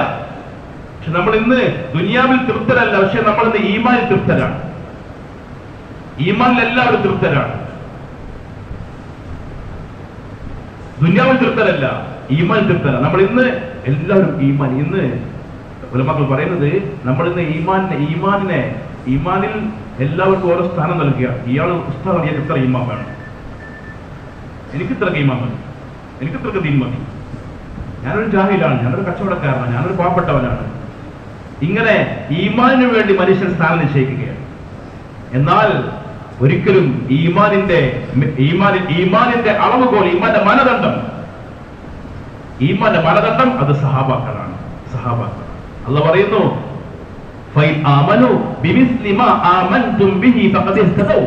പക്ഷെ നമ്മൾ ഇന്ന് ദുനിയാവിൽ തൃപ്തരല്ല, പക്ഷെ നമ്മൾ ഇന്ന് ഈമാനിൽ തൃപ്തരാണ്. ഈമാനിൽ എല്ലാവരും തൃപ്തരാണ്. ദുനിയാവിൽ തൃപ്തരല്ല, ഈമാനിൽ തൃപ്തരാണ്. നമ്മൾ ഇന്ന് എല്ലാവരും ഈമാൻ. ഇന്ന് ഉലമാക്കൾ പറയുന്നത്, നമ്മളിന്ന് ഈമാനിൽ എല്ലാവർക്കും ഓരോ സ്ഥാനം നൽകുക. ഇയാൾ ഉസ്താദ്, എനിക്ക് ഇത്ര ഈമാൻ വേണം, എനിക്ക് ഇത്രക്ക് ഈമാൻ മതി, എനിക്ക് ഇത്രക്ക് ദീൻ മതി, ഞാനൊരു ജാഹിലാണ്, ഞാനൊരു കച്ചവടക്കാരനാണ്, ഞാനൊരു പാവപ്പെട്ടവനാണ്. ഇങ്ങനെ ഈമാനിന് വേണ്ടി മനുഷ്യൻ സ്ഥാനം നിശ്ചയിക്കുകയാണ്. എന്നാൽ ഒരിക്കലും ഈമാനിന്റെ അളവുകോൽ, ഈമാന്റെ മാനദണ്ഡം അത് സഹാബാക്കളാണ്. അല്ലാഹു പറയുന്നു, ഫൈൻ ആമനു ബിമിസ്ലി മാ ആമൻതും ബിഹി ഫഖദ് ഇഹ്തദൗ.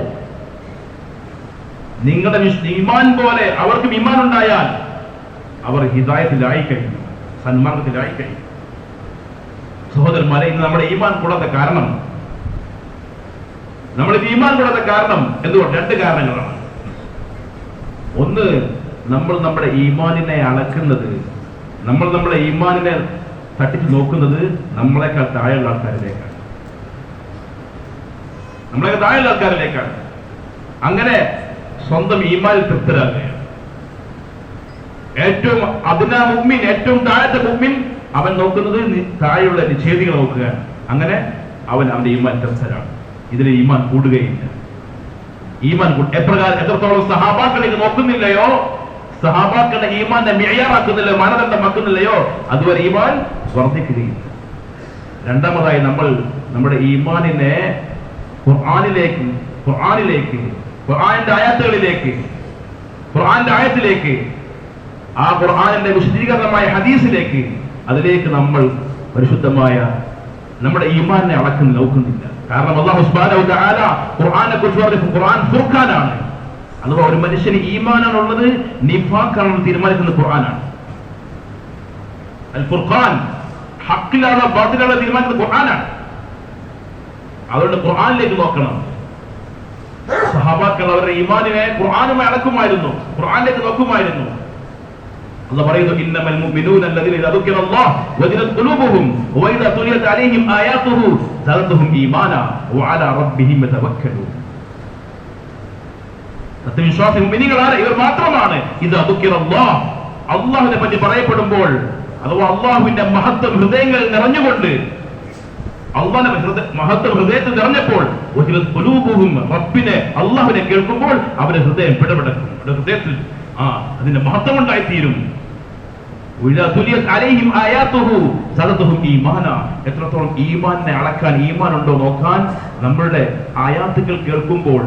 നിങ്ങളുടെ ഈമാൻ പോലെ അവർക്ക് ഈമാൻ ഉണ്ടായാൽ അവർ ഹിദായത്തിലായി കഴിഞ്ഞു, സന്മാർഗത്തിലായി കഴിഞ്ഞു. സഹോദരന്മാരെ, ഇന്ന് നമ്മുടെ ഈമാൻ കൂടാത്ത കാരണം എന്തുകൊണ്ട്? രണ്ട് കാരണങ്ങളാണ്. ഒന്ന്, നമ്മൾ നമ്മുടെ ഈമാനിനെ അളക്കുന്നത്, നമ്മുടെ ഈമാനിനെ തട്ടിച്ച് നോക്കുന്നത് നമ്മളെക്കാൾ താഴെയുള്ള ആൾക്കാരിലേക്കാണ്. അങ്ങനെ സ്വന്തം ഈമാനിൽ തൃപ്തരാകുകയാണ്. ഏറ്റവും താഴത്തെ മുഅ്മിൻ അവൻ നോക്കുന്നത് താഴെയുള്ള നിഷേധികൾ നോക്കുകയാണ്. അങ്ങനെ അവന്റെ ഈമാൻ തൃപ്തരാണ്. ഇതിൽ ഈമാൻ കൂടുകയില്ല. എത്രത്തോളം സഹാബാക്കളിലേക്ക് നോക്കുന്നില്ലയോ, സഹാബാക്കളുടെ ഈമാന്റെ മിഅ്യാറാക്കുന്നില്ലയോ, മാനദണ്ഡമാക്കുന്നില്ലയോ, അതുവരെ ഈമാൻ വർദ്ധിക്കുകയില്ല. രണ്ടാമതായി, നമ്മൾ നമ്മുടെ ഈമാനിനെ ഖുർആനിലേക്ക്, ഖുർആന്റെ ആയത്തിലേക്ക്, ആ ഖുർആനിന്റെ വിശദീകരണമായ ഹദീസിലേക്ക്, അതിലേക്ക് നമ്മൾ പരിശുദ്ധമായ നമ്മുടെ ഈമാനിനെ നോക്കുന്നില്ല. കാരണം അല്ലാഹു സുബ്ഹാനഹു വ തആല ഖുർആനെ കുറിച്ച് പറഞ്ഞു, ഖുർആൻ ഫുർഖാനാണ്. അഥവാ ഒരു മനുഷ്യന് ഈമാനാണുള്ളത് നിഫാഖാണെന്ന് തീരുമാനിക്കുന്നത് ഖുർആനാണ്. അൽ ഫുർഖാൻ, ഹഖിലാണോ ബാത്തിലാണോ തീരുമാനിക്കുന്നത് ഖുർആനാണ്. അതുകൊണ്ട് ഖുർആനിലേക്ക് നോക്കണം. സഹാബാക്കൾ അവരുടെ ഈമാനിനെ ഖുർആനുമായി അളക്കുമായിരുന്നു, ഖുർആനിലേക്ക് നോക്കുമായിരുന്നു. അല്ലാഹു പറയുന്നു, ഇന്നമൽ മുഅ്മിനൂന അല്ലദീന ഇദാ ദുക്കിറല്ലാഹു വജിലത് ഖുലൂബുഹും വഇദാ തുലിയത് അലൈഹിം ആയാതുഹു സദതുഹും ഈമാനാ വഅലാ റബ്ബിഹിം യതവക്കലൂൻ. സത്യവിശ്വാസി മുഅ്മിനീങ്ങളാണ്, ഇവർ മാത്രമാണ് ഇദാ ദുക്കിറല്ലാഹു, അല്ലാഹുവിനെ പറ്റി പറയപ്പെടുമ്പോൾ, അഥവാ അല്ലാഹുവിന്റെ മഹത്വം ഹൃദയങ്ങളിൽ നിറഞ്ഞുകൊണ്ട്, അല്ലാഹുവിന്റെ മഹത്വം ഹൃദയത്തിൽ നിറഞ്ഞപ്പോൾ, വജിലത് ഖുലൂബുഹും, റബ്ബിനെ അല്ലാഹുവിനെ കേൾക്കുമ്പോൾ അവരുടെ ഹൃദയം പിടപെടക്കും, അവരുടെ ഹൃദയത്തിൽ അതിന്റെ മഹത്വം ഉണ്ടായിത്തീരും. എത്രത്തോളം ഈമാനെ അളക്കാൻ, ഈമാൻ ഉണ്ടോ നോക്കാൻ, നമ്മളുടെ ആയാത്തുകൾ കേൾക്കുമ്പോൾ,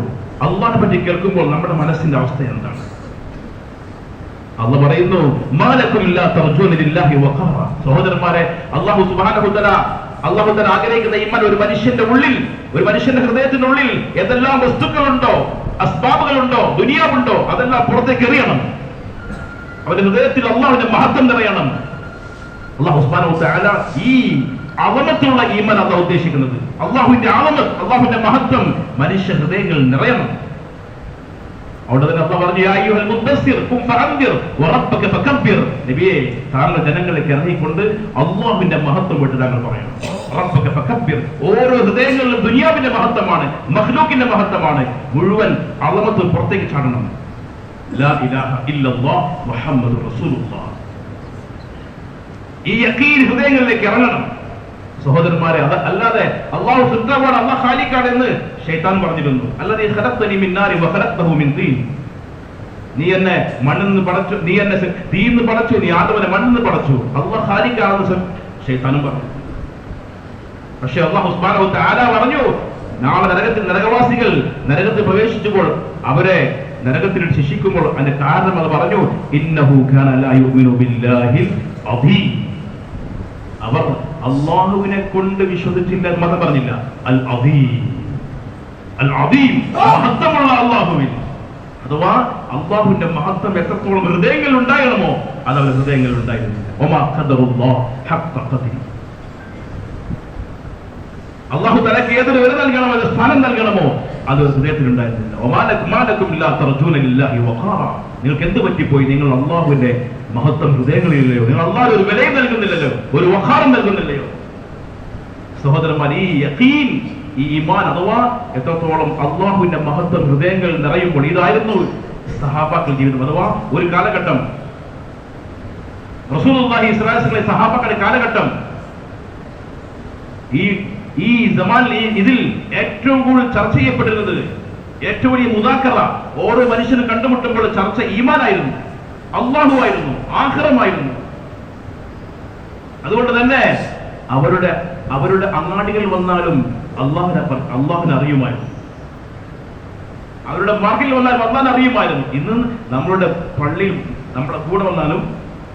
അല്ലാഹുവിനെ പറ്റി കേൾക്കുമ്പോൾ നമ്മുടെ മനസ്സിന്റെ അവസ്ഥ എന്താണ്? അല്ലാഹു പറയുന്നു, മാലക്കും ലാ തർജൂന ലില്ലാഹി വഖാറ. സഹോദരന്മാരെ, അല്ലാഹു സുബ്ഹാനഹു വ തആല ആഗ്രഹിക്കുന്ന ഈമാൻ ഒരു മനുഷ്യന്റെ ഹൃദയത്തിനുള്ളിൽ എന്തെല്ലാം വസ്തുക്കളുണ്ടോ, അസ്ബാബുകളുണ്ടോ, ദുനിയാവുണ്ടോ, അതെല്ലാം പുറത്തേക്ക് എറിയണം. അവന്റെ ഹൃദയത്തിൽ അല്ലാഹുവിന്റെ മഹത്വം നിറയണം. അല്ലാഹു സുബ്ഹാനഹു വ തആല ഈ അളമത്തുള്ള ഈമാൻ അല്ലാഹു ഉദ്ദേശിക്കുന്നത്, അല്ലാഹുവിന്റെ മഹത്വം മനുഷ്യ ഹൃദയങ്ങളിൽ നിറയണം. അവിടെ തന്നെ അല്ലാഹു പറഞ്ഞു, യാ അയ്യുഹൽ മുദ്ദസ്സിർ ഖും ഫഅൻദിർ വറബ്ബക ഫകബ്ബിർ. നബിയേ, താങ്കൾ ജനങ്ങളെ ഇറങ്ങിക്കൊണ്ട് അല്ലാഹുവിന്റെ മഹത്വം വിട്ട് താങ്കൾ പറയണം. റബ്ബക ഫകബ്ബിർ. ഓരോ ഹൃദയങ്ങളിലും ദുനിയാവിന്റെ മഹത്വമാണ്, മഖ്ലൂഖിന്റെ മഹത്വമാണ്. മുഴുവൻ അളമത്ത് പുറത്തേക്ക് ചാടണം. ലാ ഇലാഹ ഇല്ലല്ലാഹ് മുഹമ്മദുർ റസൂലുള്ളാഹ്. ഈ യഖീൻ ഹൃദയങ്ങളിലേക്ക് ഇറങ്ങണം. സഹോദരന്മാരെ, അല്ലാതെ അല്ലാഹു സുബ്ഹാനഹു അല്ലാഹു ഖാലിഖാണ് എന്ന് ശൈത്താൻ പറഞ്ഞിരുന്നു. അല്ലദീ ഖലഖതനി മിൻ നാരി വഖലഖതഹു മിൻ തീൻ. നീ എന്നെ മണ്ണിൽ പടച്ചു, നീ എന്നെ തീയിൽ പടച്ചു, നീ ആദമിനെ മണ്ണിൽ പടച്ചു. അല്ലാഹു ഖാലിഖാണെന്ന് ശൈത്താനും പറഞ്ഞു. പക്ഷേ അല്ലാഹു സുബ്ഹാനഹു തആല പറഞ്ഞു, നാളെ നരകവാസികൾ നരകത്തിൽ പ്രവേശിച്ചപ്പോൾ അവരെ നരകത്തിൽ ശിക്ഷിക്കുമ്പോൾ അതിന്റെ കാരണം അത് പറഞ്ഞു, ഇന്നഹു കാന ലാ യുഅ്മിനു ബില്ലാഹിൽ അദീം. അവർ അല്ലാഹുവിനെ കൊണ്ട് വിശ്വസിച്ചില്ല, മതം പറഞ്ഞില്ല. അൽ അദീം, മഹത്വമുള്ള അല്ലാഹുവിൽ. അഥവാ അല്ലാഹുവിന്റെ മഹത്വം എത്രത്തോളം ഹൃദയങ്ങളിൽ ഉണ്ടാകണമോ അത് അവരുടെ ഹൃദയങ്ങളിൽ ഉണ്ടായിരുന്നില്ല. വമാ ഖദറുല്ലാഹ് ഹഖ്ഖ ഖദ്രി. അല്ലാഹു തആലക്ക് ഏതൊരു വില നൽകണമോ, ഏതൊരു സ്ഥാനം നൽകണമോ അത് ഹൃദയത്തിൽ ഉണ്ടായിരുന്നില്ല. വമാലക്കും ലാ തർജൂന ലില്ലാഹി വഖാറ. നിങ്ങൾക്ക് എന്ത് പറ്റിപ്പോയി? നിങ്ങൾ അല്ലാഹുവിന്റെ മഹത്വം ഹൃദയങ്ങളില്ലയോ? നിങ്ങൾ അല്ലാഹുവിന് ഒരു വിലയും നൽകുന്നില്ലല്ലോ, ഒരു വഖാറും നൽകുന്നില്ലയോ? സഹോദരന്മാർ, ഈ യഖീൻ, ഈ ഈമാൻ അഥവാ എത്രത്തോളം അല്ലാഹുവിന്റെ മഹത്വം ഹൃദയങ്ങളിൽ നിറയുമ്പോൾ, ഇതായിരുന്നു സഹാബാക്കൾ ജീവിതം. അഥവാ ഒരു കാലഘട്ടം, റസൂലുള്ളാഹി സ്വല്ലല്ലാഹു അലൈഹി വസല്ലം സഹാബാക്കളുടെ കാലഘട്ടം, ഈ സമാനിൽ ഇതിൽ ഏറ്റവും കൂടുതൽ ചർച്ച ചെയ്യപ്പെടുന്നത്, ഏറ്റവും വലിയ മുദാക്കറ ഓരോ മനുഷ്യനും കണ്ടുമുട്ടുമ്പോൾ ചർച്ച ഈമാനായിരുന്നു, അള്ളാഹു ആയിരുന്നു, ആഖിറമായിരുന്നു. അതുകൊണ്ട് തന്നെ അവരുടെ അങ്ങാടികൾ വന്നാലും അള്ളാഹുവിനെ അറിയുമായിരുന്നു, അവരുടെ മാർക്കിൽ വന്നാലും അള്ളാഹിനെ അറിയുമായിരുന്നു. ഇന്ന് നമ്മളുടെ പള്ളിയിൽ നമ്മുടെ കൂടെ വന്നാലും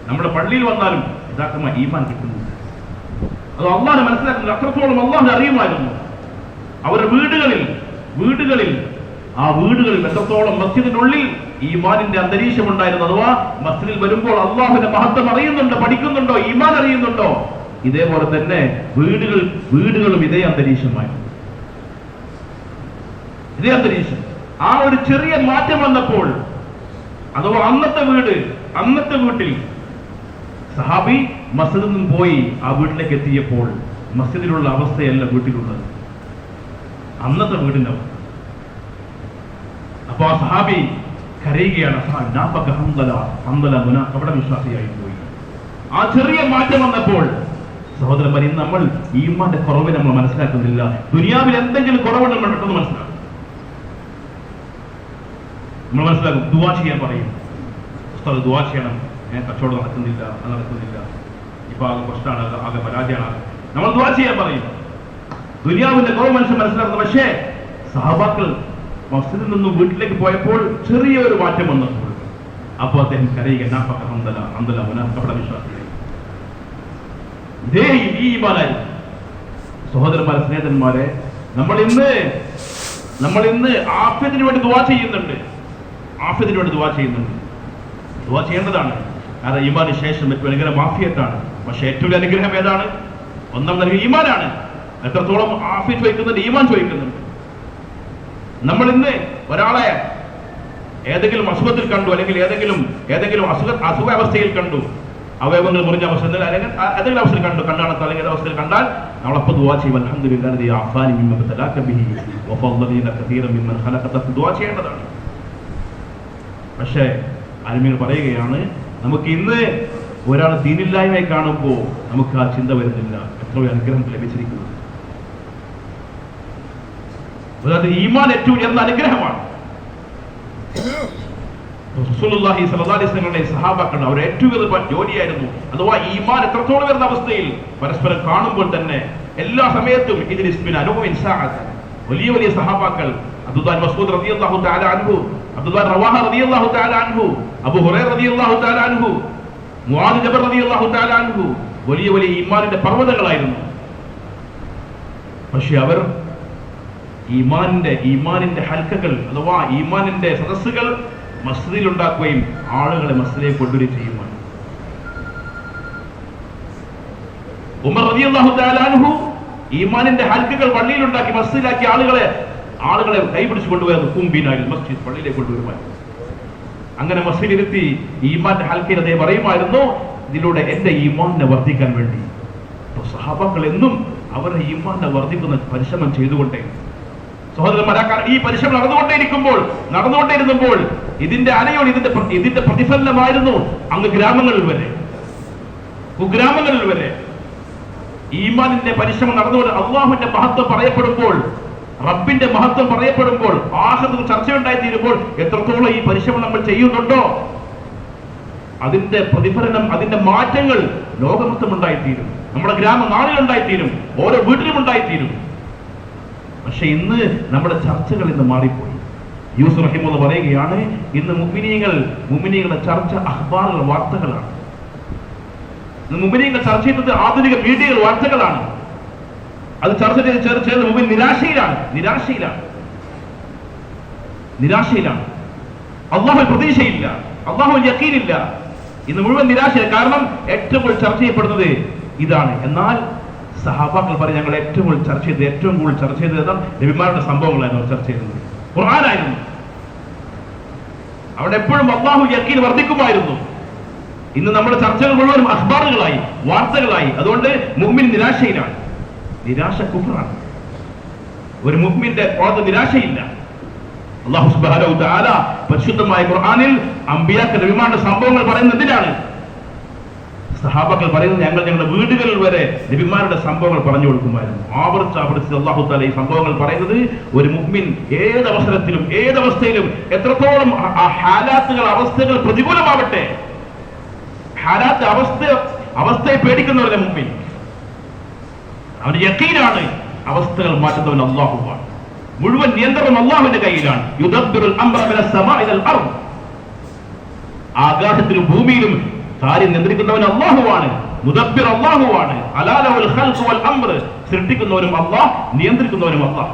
നമ്മുടെ പള്ളിയിൽ വന്നാലും യഥാർത്ഥമായി ഈമാൻ കിട്ടുന്നു. അത് അള്ളാഹിനെ മനസ്സിലാക്കുന്നത് അത്രത്തോളം അള്ളാഹിനെ അറിയുമായിരുന്നു. അവരുടെ വീടുകളിൽ ആ വീടുകളിൽ എത്രത്തോളം മസ്ജിദിനുള്ളിൽ ഈമാനിന്റെ അന്തരീക്ഷം ഉണ്ടായിരുന്നു. അഥവാ മസ്ജിദിൽ വരുമ്പോൾ അള്ളാഹുവിന്റെ മഹത്വം അറിയുന്നുണ്ടോ, പഠിക്കുന്നുണ്ടോ, ഈമാൻ അറിയുന്നുണ്ടോ? ഇതേപോലെ തന്നെ വീടുകളും ഇതേ അന്തരീക്ഷമായിരുന്നു, ഇതേ അന്തരീക്ഷം. ആ ഒരു ചെറിയ മാറ്റം വന്നപ്പോൾ, അഥവാ അന്നത്തെ വീട്ടിൽ സഹാബി മസ്ജിദിൽ നിന്നും പോയി ആ വീട്ടിലേക്ക് എത്തിയപ്പോൾ മസ്ജിദിലുള്ള അവസ്ഥയല്ല വീട്ടിലുള്ളത്, അന്നത്തെ വീടിന്റെ അവസ്ഥ. അപ്പൊ ആ സഹാബി കരയുകയാണ്, കപട വിശ്വാസിയായി പോയി. ആ ചെറിയ മാറ്റം വന്നപ്പോൾ സഹോദരന്മാർ, ഇന്ന് നമ്മൾ ഈമാന്റെ കുറവ് നമ്മൾ മനസ്സിലാക്കുന്നില്ല. ദുനിയാവിൽ എന്തെങ്കിലും കുറവുണ്ട് നമ്മൾ പെട്ടെന്ന് മനസ്സിലാക്കും. നമ്മൾ മനസ്സിലാക്കും, ദുആ ചെയ്യാൻ പറയും, ഉസ്താദ് ദുആ ചെയ്യണം, കച്ചവടം നടക്കുന്നില്ല, അത് നടക്കുന്നില്ല, ഇപ്പൊ ആകെ പ്രശ്നമാണ്, ആകെ പരാജയമാണ്, നമ്മൾ ദുആ ചെയ്യാൻ പറയും. ദുനിയാവിന്റെ കുറവ് മനുഷ്യൻ മനസ്സിലാക്കുന്നു. പക്ഷേ സഹാബാക്കൾ മസ്ജിദിൽ നിന്നും വീട്ടിലേക്ക് പോയപ്പോൾ ചെറിയൊരു മാറ്റം വന്നപ്പോൾ അപ്പോൾ അദ്ദേഹം കരയുക, കപട വിശ്വാസിയായി. ഇതേ ഈ ഈമാനായിരുന്നു. സഹോദരന്മാരെ, സ്നേഹിതന്മാരെ, നമ്മൾ ഇന്ന് ആഫിയത്തിന് വേണ്ടി ദുആ ചെയ്യുന്നുണ്ട്, ദുആ ചെയ്യേണ്ടതാണ്. കാരണം ഈമാന് ശേഷം ഏറ്റവും അനുഗ്രഹം ആഫിയത്താണ്. പക്ഷെ ഏറ്റവും അനുഗ്രഹം ഏതാണ്? ഒന്നാം നൽകിയ ഈമാനാണ്. എത്രത്തോളം ആഫിയത്ത് ചോദിക്കുന്നുണ്ട്, ഈമാൻ ചോദിക്കുന്നുണ്ട്. നമ്മൾ ഇന്ന് ഒരാളെ ഏതെങ്കിലും അസുഖത്തിൽ കണ്ടു, അല്ലെങ്കിൽ ഏതെങ്കിലും അസുഖാവസ്ഥയിൽ കണ്ടു, അവയവങ്ങൾ മുറിഞ്ഞ അവസ്ഥ, ഏതെങ്കിലും അവസ്ഥയിൽ കണ്ടു, കണ്ടാണത്തോ അല്ലെങ്കിൽ അവസ്ഥയിൽ കണ്ടാൽ നമ്മളപ്പോൾ ദുആ ചെയ്യും, അൽഹംദുലില്ലാഹി അഅഫാനി മിമ്മ ബതലാക ബിഹി വഫളദനി കസീറൻ മിമ്മൻ ഖലഖ. ദുആ ചെയ്യേണ്ടതാണ്. പക്ഷേ ആലിമീങ്ങൾ പറയുകയാണ്, നമുക്ക് ഇന്ന് ഒരാൾ ദീനില്ലായ്മയെ കാണുമ്പോൾ നമുക്ക് ആ ചിന്ത വരുന്നില്ല, എത്രയോ അനുഗ്രഹം ലഭിച്ചിരിക്കുന്നത്. അതായത് ഈമാൻ ഏറ്റവും ഉയർന്ന അനുഗ്രഹമാണ്. റസൂലുള്ളാഹി സ്വല്ലല്ലാഹു അലൈഹി വസല്ലമയുടെ സഹാബാക്കൾ അവർ ഏറ്റവും വലിയ ജോലിയായിരുന്നു. അഥവാ ഈമാൻ എത്രത്തോളം ഉയർന്ന അവസ്ഥയിൽ പരസ്പരം കാണുമ്പോൾ തന്നെ എല്ലാ സമയത്തും വലിയ സഹാബാക്കൾ, അബ്ദുല്ലാഹ് മസ്ഊദ് റളിയല്ലാഹു തആല അൻഹു, അബ്ദുല്ലാഹ് റവാഹ റളിയല്ലാഹു തആല അൻഹു, അബൂ ഹുറൈറ റളിയല്ലാഹു തആല അൻഹു, മുആദ് ജബർ റളിയല്ലാഹു തആല അൻഹു വലിയ ഈമാനിന്റെ പർവ്വതങ്ങളായിരുന്നു. പക്ഷെ അവർ ഈമാനിന്റെ ഹൽക്കകൾ അഥവാ ഈമാനിന്റെ സദസ്സുകൾ മസ്ജിദിൽ ഉണ്ടാക്കുകയും ആളുകളെ മസ്ജിദിലേക്ക് കൊണ്ടുവരികയും ചെയ്യുമാണ്. ഉമർ റളിയല്ലാഹു തആല അൻഹു ഈമാനിന്റെ ഹൽക്കകൾ പള്ളിയിലുണ്ടാക്കി മസ്ജിദിലാക്കി ആളുകളെ കൈപിടിച്ചു കൊണ്ടുവരുന്നു. കുംബിനായിൽ മസ്ജിദ് പള്ളിയിലേക്ക് കൊണ്ടുവരുമായിരുന്നു. അങ്ങനെ മസ്ജിദിലെത്തി ഈമാന്റെ ഹൽക്കയിൽ അദ്ദേഹം പറയുമായിരുന്നു, ഇതിലൂടെ എന്റെ ഈമാനെ വർദ്ധിക്കാൻ വേണ്ടി. സഹാബാക്കൾ എന്നും അവരുടെ ഈമാനെ വർദ്ധിക്കുന്ന പരിശ്രമം ചെയ്തുകൊണ്ടേ. സഹോദരന്മാരെ, ഈ പരിശ്രമം നടന്നുകൊണ്ടേയിരുന്നപ്പോൾ ഇതിന്റെ അലയോട് ഇതിന്റെ പ്രതിഫലനമായിരുന്നു അങ്ങ് ഗ്രാമങ്ങളിൽ വരെ ഈമാനിന്റെ പരിശ്രമം നടന്നുകൊണ്ട് അള്ളാഹുവിന്റെ മഹത്വം പറയപ്പെടുമ്പോൾ, റബ്ബിന്റെ മഹത്വം പറയപ്പെടുമ്പോൾ, ആഖിറത്തിൽ ചർച്ചയുണ്ടായിത്തീരുമ്പോൾ എത്രത്തോളം ഈ പരിശ്രമം നമ്മൾ ചെയ്യുന്നുണ്ടോ അതിന്റെ പ്രതിഫലനം, അതിന്റെ മാറ്റങ്ങൾ ലോകമൊത്തം ഉണ്ടായിത്തീരും, നമ്മുടെ നാടുകളുണ്ടായിത്തീരും, ഓരോ വീട്ടിലും ഉണ്ടായിത്തീരും. പക്ഷെ ഇന്ന് നമ്മുടെ ചർച്ചകൾ ഇന്ന് മാറിപ്പോയി. യൂസുഫ് റഹിമഹുള്ള പറയുകയാണ്, ഇന്ന് മുഅ്മിനീങ്ങളുടെ ചർച്ച അഖ്ബാറുകൾ, വാർത്തകളാണ്. മുഅ്മിനീങ്ങൾ ചർച്ച ചെയ്യുന്നത് ആധുനിക മീഡിയകൾ, വാർത്തകളാണ്. അത് ചർച്ച ചെയ്ത് മുഅ്മിൻ നിരാശയിലാണ്. അല്ലാഹുവിൽ പ്രതീക്ഷയില്ല, അല്ലാഹുവിൽ യഖീനില്ല. ഇന്ന് മുഴുവൻ നിരാശയാണ്. കാരണം ഏറ്റവും കൂടുതൽ ചർച്ച ചെയ്യപ്പെടുന്നത് ഇതാണ്. എന്നാൽ സഹാബാക്കൾ പറയും, ഞങ്ങൾ ഏറ്റവും കൂടുതൽ ചർച്ച ചെയ്തത് നബിമാരുടെ സംഭവങ്ങളായിരുന്നു ചർച്ച ചെയ്തത്, ഖുർആനായിരുന്നു. അവിടെ എപ്പോഴും അല്ലാഹു യഖീൻ വർദ്ധിക്കുമായിരുന്നു. ഇന്ന് നമ്മുടെ ചർച്ചകൾ മുഴുവൻ അഖ്ബാറുകളായി, വാർത്തകളായി. അതുകൊണ്ട് മുഅ്മിൻ നിരാശയിലാണ്. നിരാശ കുഫ്റാണ്. ഒരു മുഅ്മിന്റെ ഭാഗത്ത് നിരാശയില്ല. അല്ലാഹു സുബ്ഹാനഹു വ തആല പരിശുദ്ധമായ ഖുർആനിൽ അമ്പിയാക്കൾ, നബിമാരുടെ സംഭവങ്ങൾ പറയുന്നത് എന്തിനാണ്? സഹാബാക്കൾ പറയുന്നത് ഞങ്ങളുടെ വീടുകളിൽ വരെ നബിമാരുടെ സംഭവങ്ങൾ പറഞ്ഞു കൊടുക്കുമായിരുന്നു. ആവർത്തിച്ച് അല്ലാഹു തആല ഈ സംഭവങ്ങൾ പറയുന്നത് ഒരു മുഅ്മിൻ ഏതവസരത്തിലും ഏതവസ്ഥയിലും എത്രത്തോളം ആ ഹാലാത്തുകൾ അവസ്ഥകൾ പ്രതികൂലമാവട്ടെ, ഹാലാത്ത് അവസ്ഥയെ പേടിക്കുന്നവരുടെ മുമ്പിൽ അവന്റെ യഖീനാണ് അവസ്ഥകൾ മാറ്റുന്നവൻ അല്ലാഹുവാണ്. മുഴുവൻ നിയന്ത്രണം അല്ലാഹുവിന്റെ കയ്യിലാണ്. യുദബ്ബിറുൽ അംറ മിനസ് സമാഇ ഇലൽ അർദ്, ആകാശത്തിലും ഭൂമിയിലും കാര്യം നിയന്ത്രിക്കുന്നവൻ അല്ലാഹുവാണ്. മുദബ്ബിർ അല്ലാഹുവാണ്. അലാ ലഹുൽ ഖൽഖു വൽ അംർ, സൃഷ്ടിക്കുന്നവനും അല്ലാഹ്, നിയന്ത്രിക്കുന്നവനും അല്ലാഹ്.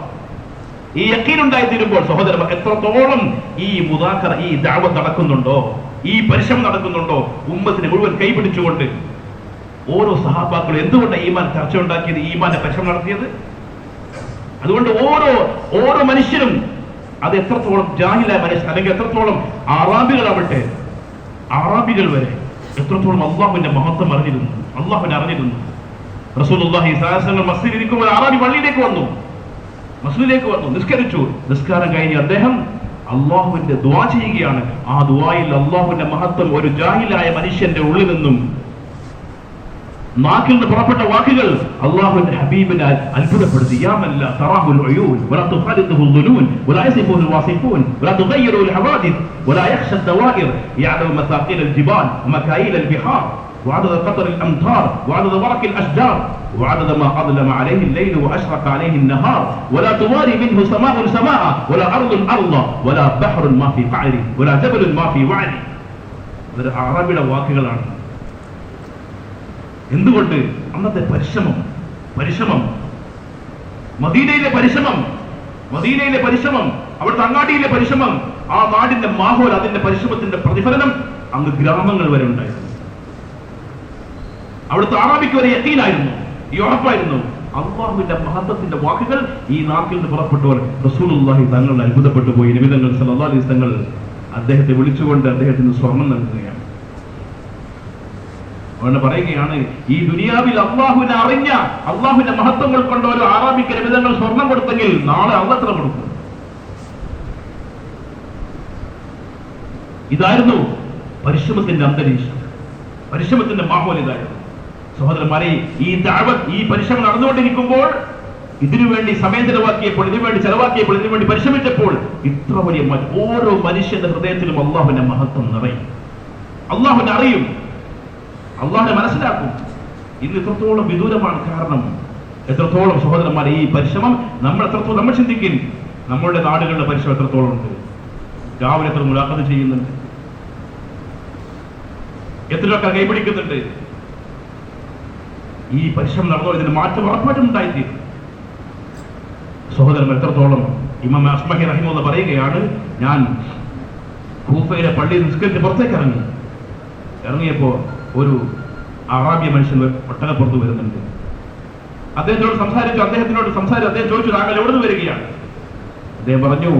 ഈ യഖീൻ ഉണ്ടായി തീരുമ്പോൾ സഹോദരന്മാർ എത്രത്തോളം ഈ മുദാക്കറ, ഈ ദഅവത്ത് നടക്കുന്നുണ്ടോ, ഈ പരിശ്രമം നടക്കുന്നുണ്ടോ, ഉമ്മത്തിനെ മുഴുവൻ കൈപിടിച്ചുകൊണ്ട് ഓരോ സഹാബാക്കളും എന്തുകൊണ്ട് ഈമാൻ ചർച്ച ഉണ്ടാക്കിയത്, ഈമാന്റെ പരിശ്രമം നടത്തിയത്. അതുകൊണ്ട് ഓരോ മനുഷ്യനും അത് എത്രത്തോളം ജാഹിലായ മനുഷ്യൻ അല്ലെങ്കിൽ എത്രത്തോളം അറാബികളാവട്ടെ, അറാബികൾ വരെ എത്രത്തോളം അള്ളാഹുവിന്റെ മഹത്വം അറിഞ്ഞിരുന്നു, അള്ളാഹുവിനെ അറിഞ്ഞിരുന്നു. റസൂലുള്ളാഹി സ്വല്ലല്ലാഹു അലൈഹി വസല്ലം മസ്ജിദിൽ ഇരിക്കുമ്പോൾ അറാബി പള്ളിയിലേക്ക് വന്നു, മസ്ജിദിലേക്ക് വന്നു, നിസ്കരിച്ചു. നിസ്കാരം കഴിഞ്ഞ് അദ്ദേഹം അള്ളാഹുവിന്റെ ദുആ ചെയ്യുകയാണ്. ആ ദുആയിൽ അള്ളാഹുവിന്റെ മഹത്വം ഒരു ജാഹിലായ മനുഷ്യന്റെ ഉള്ളിൽ നിന്നും നാക്കിൽ നിന്ന് പുറപ്പെട്ട വാക്കുകൾ അല്ലാഹുവിന്റെ ഹബീബിനെ അത്ഭുതപ്പെടുത്തി. യാ മൻ ലാ തറാഹുൽ ഉയൂൻ വലാ തുഖാലിതുഹുൽ ദുനൂൻ വലാ യസിഫുൽ വാസിഫൂൻ വലാ തുഗയ്യിറുൽ ഹവാദിസ് വലാ യഖ്ശ ദവാഇർ യഅലമു മസാഖിൽ الجبال ومكاييل البحار وعدد قطر الامطار وعدد ورق الاشجار وعدد ما اظلم عليه الليل واشرق عليه النهار ولا تواري منه سماء سماء ولا ارض ارضا ولا بحر ما في قعره ولا جبل ما في وعره. ഇത് അറബിയുടെ വാക്കുകളാണ്. എന്തുകൊണ്ട്? അന്നത്തെ പരിശ്രമം, മദീനയിലെ പരിശ്രമം, അവിടുത്തെ അങ്ങാടിയിലെ പരിശ്രമം, ആ നാടിന്റെ മാഹോൽ, അതിന്റെ പരിശ്രമത്തിന്റെ പ്രതിഫലനം അങ്ങ് ഗ്രാമങ്ങൾ വരെ ഉണ്ടായിരുന്നു. അവിടുത്തെ അറാബിക്ക് വരെ യഖീനായിരുന്നു, ഈ ഉറപ്പായിരുന്നു. അല്ലാഹുവിന്റെ മഹത്വത്തിന്റെ വാക്കുകൾ ഈ നാക്കിൽ നിന്ന് പുറപ്പെട്ടവർ റസൂലുള്ളാഹി തങ്ങൾ അത്ഭുതപ്പെട്ടു പോയി. നബി തങ്ങൾ സല്ലല്ലാഹു അലൈഹി വസല്ലം അദ്ദേഹത്തെ വിളിച്ചുകൊണ്ട് അദ്ദേഹത്തിന് സ്വർണം നൽകുകയാണ്. അവനെ പറയുകയാണ്, ഈ ദുനിയാവിൽ അള്ളാഹുവിനെ അറിഞ്ഞ, അള്ളാഹുവിന്റെ മഹത്വങ്ങൾ കൊണ്ട് ഓരോ അറാബിക്ക് നബി തങ്ങൾ സ്വർണം കൊടുത്തെങ്കിൽ നാളെ അള്ളാഹ് എത്ര കൊടുക്കും? ഇതായിരുന്നു പരിശ്രമത്തിന്റെ അന്തരീക്ഷം, പരിശ്രമത്തിന്റെ മാഹോൽ ഇതായിരുന്നു. സഹോദരന്മാരെ, ഈ ദഅവത്ത്, ഈ പരിശ്രമം നടന്നുകൊണ്ടിരിക്കുമ്പോൾ, ഇതിനുവേണ്ടി സമയം ചെലവാക്കിയപ്പോൾ, ഇതിനുവേണ്ടി പരിശ്രമിച്ചപ്പോൾ ഇത്ര വലിയ ഓരോ മനുഷ്യന്റെ ഹൃദയത്തിലും അള്ളാഹുവിന്റെ മഹത്വം നിറയും. അള്ളാഹുവിനെ അറിയും, അള്ളാഹുവിനെ മനസ്സിലാക്കും. ഇന്ന് എത്രത്തോളം വിദൂരമാണ്. കാരണം എത്രത്തോളം സഹോദരന്മാരെ ഈ പരിശ്രമം നമ്മൾ ചിന്തിക്കും, നമ്മളുടെ നാടുകളുടെ പരിശ്രമം എത്രത്തോളം ഉണ്ട്. രാവിലെ എത്ര മുലാഖത്ത് ചെയ്യുന്നുണ്ട്, എത്രയൊക്കെ കൈപിടിക്കുന്നുണ്ട്. ഈ പരിശ്രമം നടന്നോ ഇതിന് മാറ്റം ഉറപ്പായിട്ടും ഉണ്ടായിത്തീരും. സഹോദരൻ എത്രത്തോളം ഇമാം അസ്മഹി റഹിമഹുല്ലാഹ് പറയുകയാണ്, ഞാൻ കൂഫയിലെ പള്ളിയിൽ നിസ്കരിച്ച് പുറത്തേക്ക് ഇറങ്ങിയപ്പോ ഒരു അറാബിയ മനുഷ്യൻ ഒട്ടകപ്പുറത്ത് വരുന്നുണ്ട്. അദ്ദേഹത്തോട് സംസാരിച്ചു. അദ്ദേഹം ചോദിച്ചു, താങ്കൾ എവിടെ നിന്ന് വരികയാണ്? അദ്ദേഹം പറഞ്ഞു,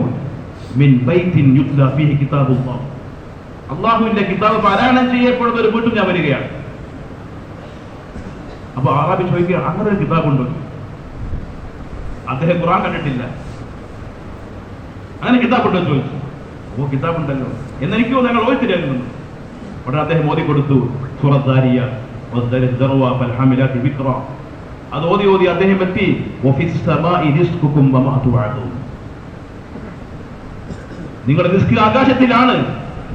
മിൻ ബൈത്തിൻ യുത്ലാ ഫീഹി കിതാബുല്ലാഹ്, അല്ലാഹുവിന്റെ കിതാബ് പാരായണം ചെയ്യപ്പെടുന്ന ഒരു വീട്ടിൽ ഞാൻ വരികയാണ്. അപ്പൊ അറാബി ചോദിക്കുക, അങ്ങനെ ഒരു കിതാബുണ്ടോ? അദ്ദേഹം ഖുർആൻ കണ്ടിട്ടില്ല. അങ്ങനെ കിതാബുണ്ടോ എന്ന് ചോദിച്ചു. ഓ, കിതാബുണ്ടല്ലോ, എന്നെനിക്കോ ഞങ്ങൾ ഓർത്തില്ലായിരുന്നു. ഉടനെ അദ്ദേഹം ഓതി കൊടുത്തു സൂറത്ത് ദാരിയാത്ത്, അത് ഓതി അദ്ദേഹം എത്തി, നിങ്ങളുടെ റിസ്ക് ആകാശത്തിലാണ്,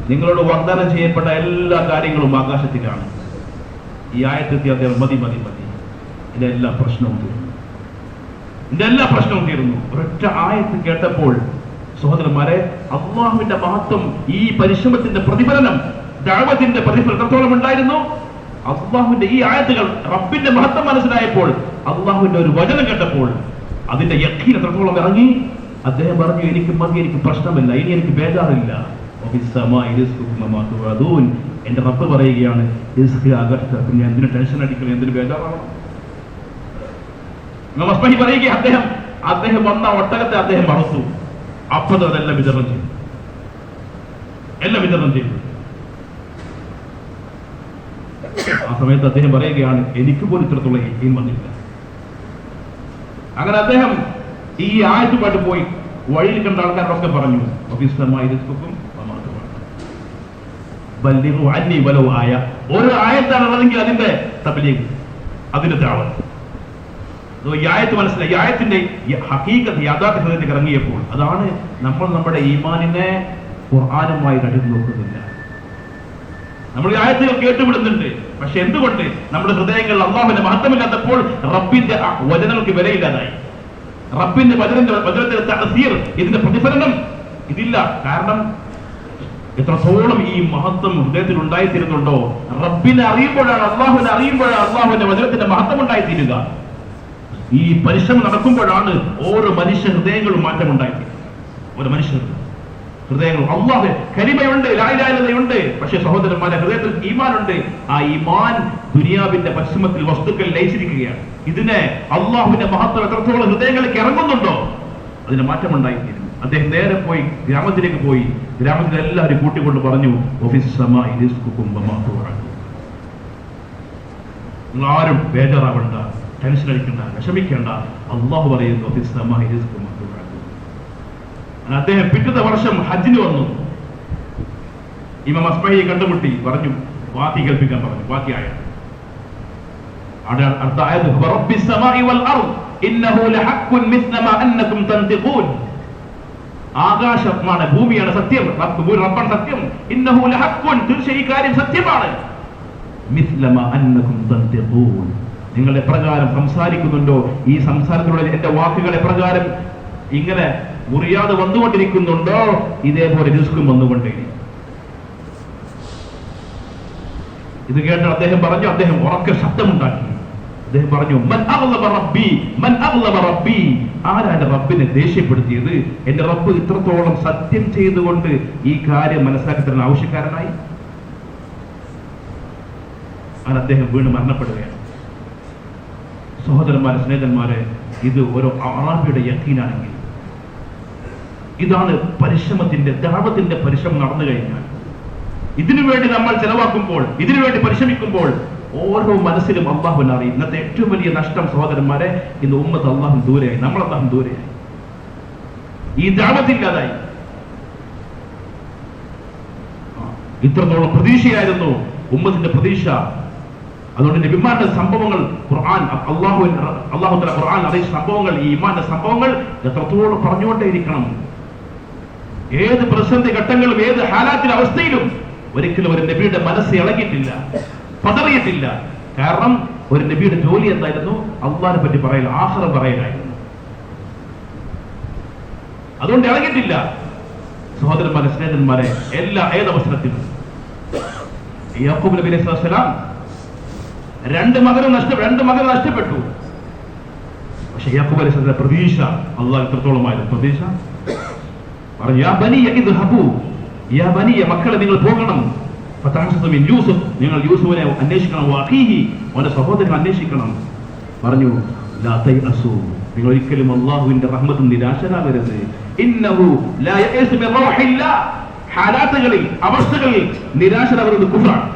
നിങ്ങളോട് വാഗ്ദാനം ചെയ്യപ്പെട്ട എല്ലാ കാര്യങ്ങളും ആകാശത്തിലാണ്. ഈ ആയത്തെത്തി അദ്ദേഹം മതി, ഇതിന്റെ എല്ലാ പ്രശ്നവും തീർന്നു. ഒരൊറ്റ ആയത്ത് കേട്ടപ്പോൾ സഹോദരന്മാരെ, അല്ലാഹുവിന്റെ മഹത്വം, ഈ പരിശ്രമത്തിന്റെ പ്രതിഫലനം, ദഅവത്തിന്റെ പ്രതിഫലനം എത്രത്തോളം ഉണ്ടായിരുന്നു. അല്ലാഹുവിന്റെ ഈ ആയത്തുകൾ, റബ്ബിന്റെ മഹത്വം മനസ്സിലായപ്പോൾ, അല്ലാഹുവിന്റെ ഒരു വചനം കേട്ടപ്പോൾ അതിന്റെ യഖീൻ എത്രത്തോളം ഇറങ്ങി. അദ്ദേഹം പറഞ്ഞു, എനിക്ക് മതി, എനിക്ക് പ്രശ്നമില്ല, ഇനി എനിക്ക് ബേജാറില്ല. എന്റെ റബ്ബ് പറയുകയാണ്, പിന്നെ എന്തിനു ടെൻഷൻ അടിക്കണം, എന്തിനു ബേജാറാണ്? പറയുക, അദ്ദേഹം വന്ന ഒട്ടകത്തെ അദ്ദേഹം മറന്നു. അപ്പോൾ അതെല്ലാം വിതരണം ചെയ്തു. ആ സമയത്ത് അദ്ദേഹം പറയുകയാണ്, എനിക്ക് പോലും ഇത്രത്തോളം യഖീൻ വന്നില്ല. അങ്ങനെ അദ്ദേഹം ഈ ആയത്തുമായിട്ട് പോയി വഴിയിൽ കണ്ട ആൾക്കാരൊക്കെ പറഞ്ഞു, ബല്ലിഗു അന്നി വലൗ ആയ. ഒരു ആയത്താണുള്ളതെങ്കിൽ അതിന്റെ തബ്ലീഗ്, അതിന്റെ ദഅവത്ത്. ഈ ആയത്ത് മനസ്സിലായി, ഈ ആയത്തിന്റെ ഹഖീഖത്ത് യാഥാർത്ഥ്യത്തിലേക്ക് ഇറങ്ങിയപ്പോൾ അതാണ് നമ്മൾ നമ്മുടെ ഈമാനിനെ ഖുർആനുമായി അടുത്ത് നോക്കുന്നില്ല. നമ്മൾ ഈ ആയത്തുകൾ കേട്ടുവിടുന്നുണ്ട്, പക്ഷെ എന്തുകൊണ്ട് നമ്മുടെ ഹൃദയങ്ങളിൽ അള്ളാഹുവിന്റെ മഹത്വമില്ലാത്തപ്പോൾ റബ്ബിന്റെ വചനങ്ങൾക്ക് വിലയില്ലാതായി. റബ്ബിന്റെ വചനത്തിന്റെ തഅസീർ, ഇതിന്റെ പ്രതിഫലനം ഇതില്ല. കാരണം എത്രത്തോളം ഈ മഹത്വം ഹൃദയത്തിൽ ഉണ്ടായിത്തീരുന്നുണ്ടോ, റബ്ബിനെ അറിയുമ്പോഴാണ്, അള്ളാഹുവിനെ അറിയുമ്പോഴാണ് അള്ളാഹുവിന്റെ വചനത്തിന്റെ മഹത്വം ഉണ്ടായിത്തീരുക. ഈ പരിശ്രമം നടക്കുമ്പോഴാണ് ഓരോ മനുഷ്യ ഹൃദയങ്ങളും മാറ്റം ഉണ്ടായിത്തീരുക. ഓരോ മനുഷ്യ ഹൃദയങ്ങൾ അള്ളാഹ് കലിമയുണ്ട്, ലാ ഇലാഹ ഇല്ലല്ലാഹുണ്ട്, പക്ഷേ സഹോദരന്മാരെ ഹൃദയത്തിൽ ഈമാനുണ്ട്. ആ ഈമാൻ ദുനിയാവിന്റെ പരിശ്രമത്തിൽ വസ്തുക്കൾ ലയിച്ചിരിക്കുകയാണ്. ഇതിനെ അള്ളാഹുവിന്റെ മഹത്വം എത്രത്തോളം ഹൃദയങ്ങളിലേക്ക് ഇറങ്ങുന്നുണ്ടോ അതിന് മാറ്റം ഉണ്ടായിത്തീരും. അദ്ദേഹം നേരെ പോയി ഗ്രാമത്തിലേക്ക് പോയി, ഗ്രാമത്തിൽ എല്ലാവരും കൂട്ടിക്കൊണ്ട് പറഞ്ഞു, നിങ്ങൾ ആരും ബേജാറാവണ്ട, ടെൻഷൻ അടിക്കണ്ട, വിഷമിക്കേണ്ട. അള്ളാഹു പറയുന്നു അദ്ദേഹം പിറ്റത്തെ വർഷം ഹജ്ജിന് വന്നു. ഇമാം അസ്മഹിയെ കണ്ടുമുട്ടി, പറഞ്ഞു വാക്കി കേൾപ്പിക്കാൻ പറഞ്ഞു. വാക്കി ആയ അടുത്ത ആയത് ആകാശമാണ്, ഭൂമിയാണ് സത്യം, റബ്ബാണ് സത്യം. ഇന്നഹു ലഹഖ്കുൻ, തീർച്ചയായും കാര്യം സത്യമാണ്. മിസ്ലമ അന്നകും തൻതിഖൂൻ, നിങ്ങൾ എപ്രകാരം സംസാരിക്കുന്നുണ്ടോ, ഈ സംസാരത്തിലൂടെ എന്റെ വാക്കുകളെ പ്രകാരം ഇങ്ങനെ മുറിയാതെ വന്നുകൊണ്ടിരിക്കുന്നുണ്ടോ, ഇതേപോലെ റിസ്കും വന്നുകൊണ്ടേയിരിക്കും. ഇത് കേട്ട് അദ്ദേഹം പറഞ്ഞു, അദ്ദേഹം ഉറക്കെ ശബ്ദമുണ്ടാക്കി. അദ്ദേഹം പറഞ്ഞു, മൻ അഗ്ളബ റബ്ബി, മൻ അഗ്ളബ റബ്ബി, ആരാണ് റബ്ബിനെ ദേഷ്യപ്പെടുത്തിയത്? എന്റെ റബ്ബ് ഇത്രത്തോളം സത്യം ചെയ്തുകൊണ്ട് ഈ കാര്യം മനസ്സിലാക്കി തരുന്ന ആവശ്യക്കാരനായി. അങ്ങനെ അദ്ദേഹം വീണ്ടും മരണപ്പെടുകയാണ്. സഹോദരന്മാരെ, സ്നേഹിതന്മാരെ, ഇത് ഓരോ അറാബിയുടെ യഖീനാണെങ്കിൽ, ഇതാണ് പരിശ്രമത്തിന്റെ, ദഅവത്തിന്റെ പരിശ്രമം നടന്നു കഴിഞ്ഞാൽ, ഇതിനുവേണ്ടി നമ്മൾ ചെലവാക്കുമ്പോൾ, ഇതിനുവേണ്ടി പരിശ്രമിക്കുമ്പോൾ ഓരോ മനസ്സിലും അള്ളാഹുവിനെ അറിയും. ഇന്നത്തെ ഏറ്റവും വലിയ നഷ്ടം സഹോദരന്മാരെ, ഇന്ന് ഉമ്മത്ത് അള്ളാഹു ദൂരെയായി, നമ്മൾ അള്ളാഹു ദൂരെയായി, ഈ ദഅവത്തില്ലാതായി. ഇത്രത്തോളം പ്രതീക്ഷയായിരുന്നു ഉമ്മത്തിന്റെ പ്രതീക്ഷ. അതുകൊണ്ട് നബിമാരുടെ സംഭവങ്ങൾ, ഖുർആൻ, അള്ളാഹു തആല ഖുർആൻ അറിയിച്ച സംഭവങ്ങൾ, ഈ ഈമാന്റെ സംഭവങ്ങൾ എത്രത്തോളം പറഞ്ഞുകൊണ്ടേയിരിക്കണം. ഏത് പ്രതിസന്ധി ഘട്ടങ്ങളിലും, ഏത് ഹാലാത്തിലെ അവസ്ഥയിലും ഒരിക്കലും ഒരു നബിയുടെ മനസ്സ് ഇളകിയിട്ടില്ല, പതറിയിട്ടില്ല. കാരണം ഒരു നബിയുടെ ജോലി എന്തായിരുന്നു? അള്ളാഹിനെ പറ്റി പറയൽ, ആഖിറം പറയലായിരുന്നു. അതുകൊണ്ട് ഇളകിയിട്ടില്ല. സഹോദരന്മാരെ, സ്നേഹിതന്മാരെ, ഏതവസരത്തിലും യാക്കൂബ് നബി അലൈഹി സ്വലാം രണ്ട് മകനെ നഷ്ടപ്പെട്ടു. പക്ഷെ യാക്കൂബ് അലൈഹി സ്വലാമിന്റെ പ്രതീക്ഷ അള്ളാഹ് എത്രത്തോളമായിരുന്നു പ്രതീക്ഷ. പറഞ്ഞു, യാ ബനിയ ഇദ്ഹബൂ, യാ ബനിയ, മക്കളെ നിങ്ങൾ പോകണം, ഫതഹസ്സു മിൻ യൂസുഫ്, നിങ്ങൾ യൂസുഫിനെ അന്വേഷിക്കണം, വഅഖീഹി, അവന്റെ സഹോദരനെ അന്വേഷിക്കണം. പറഞ്ഞു, ലാ തൈഅസൂ, നിങ്ങൾ ഒരിക്കലും അല്ലാഹുവിന്റെ റഹ്മത്തിൽ നിരാശരാകരുത്. ഇന്നഹു ലാ യഅസു മിൻ റൗഹില്ലാ, ഹാലാത്തുകളിൽ, അവസ്ഥകളിൽ നിരാശരാകരുത് കുഫ്റാണ്.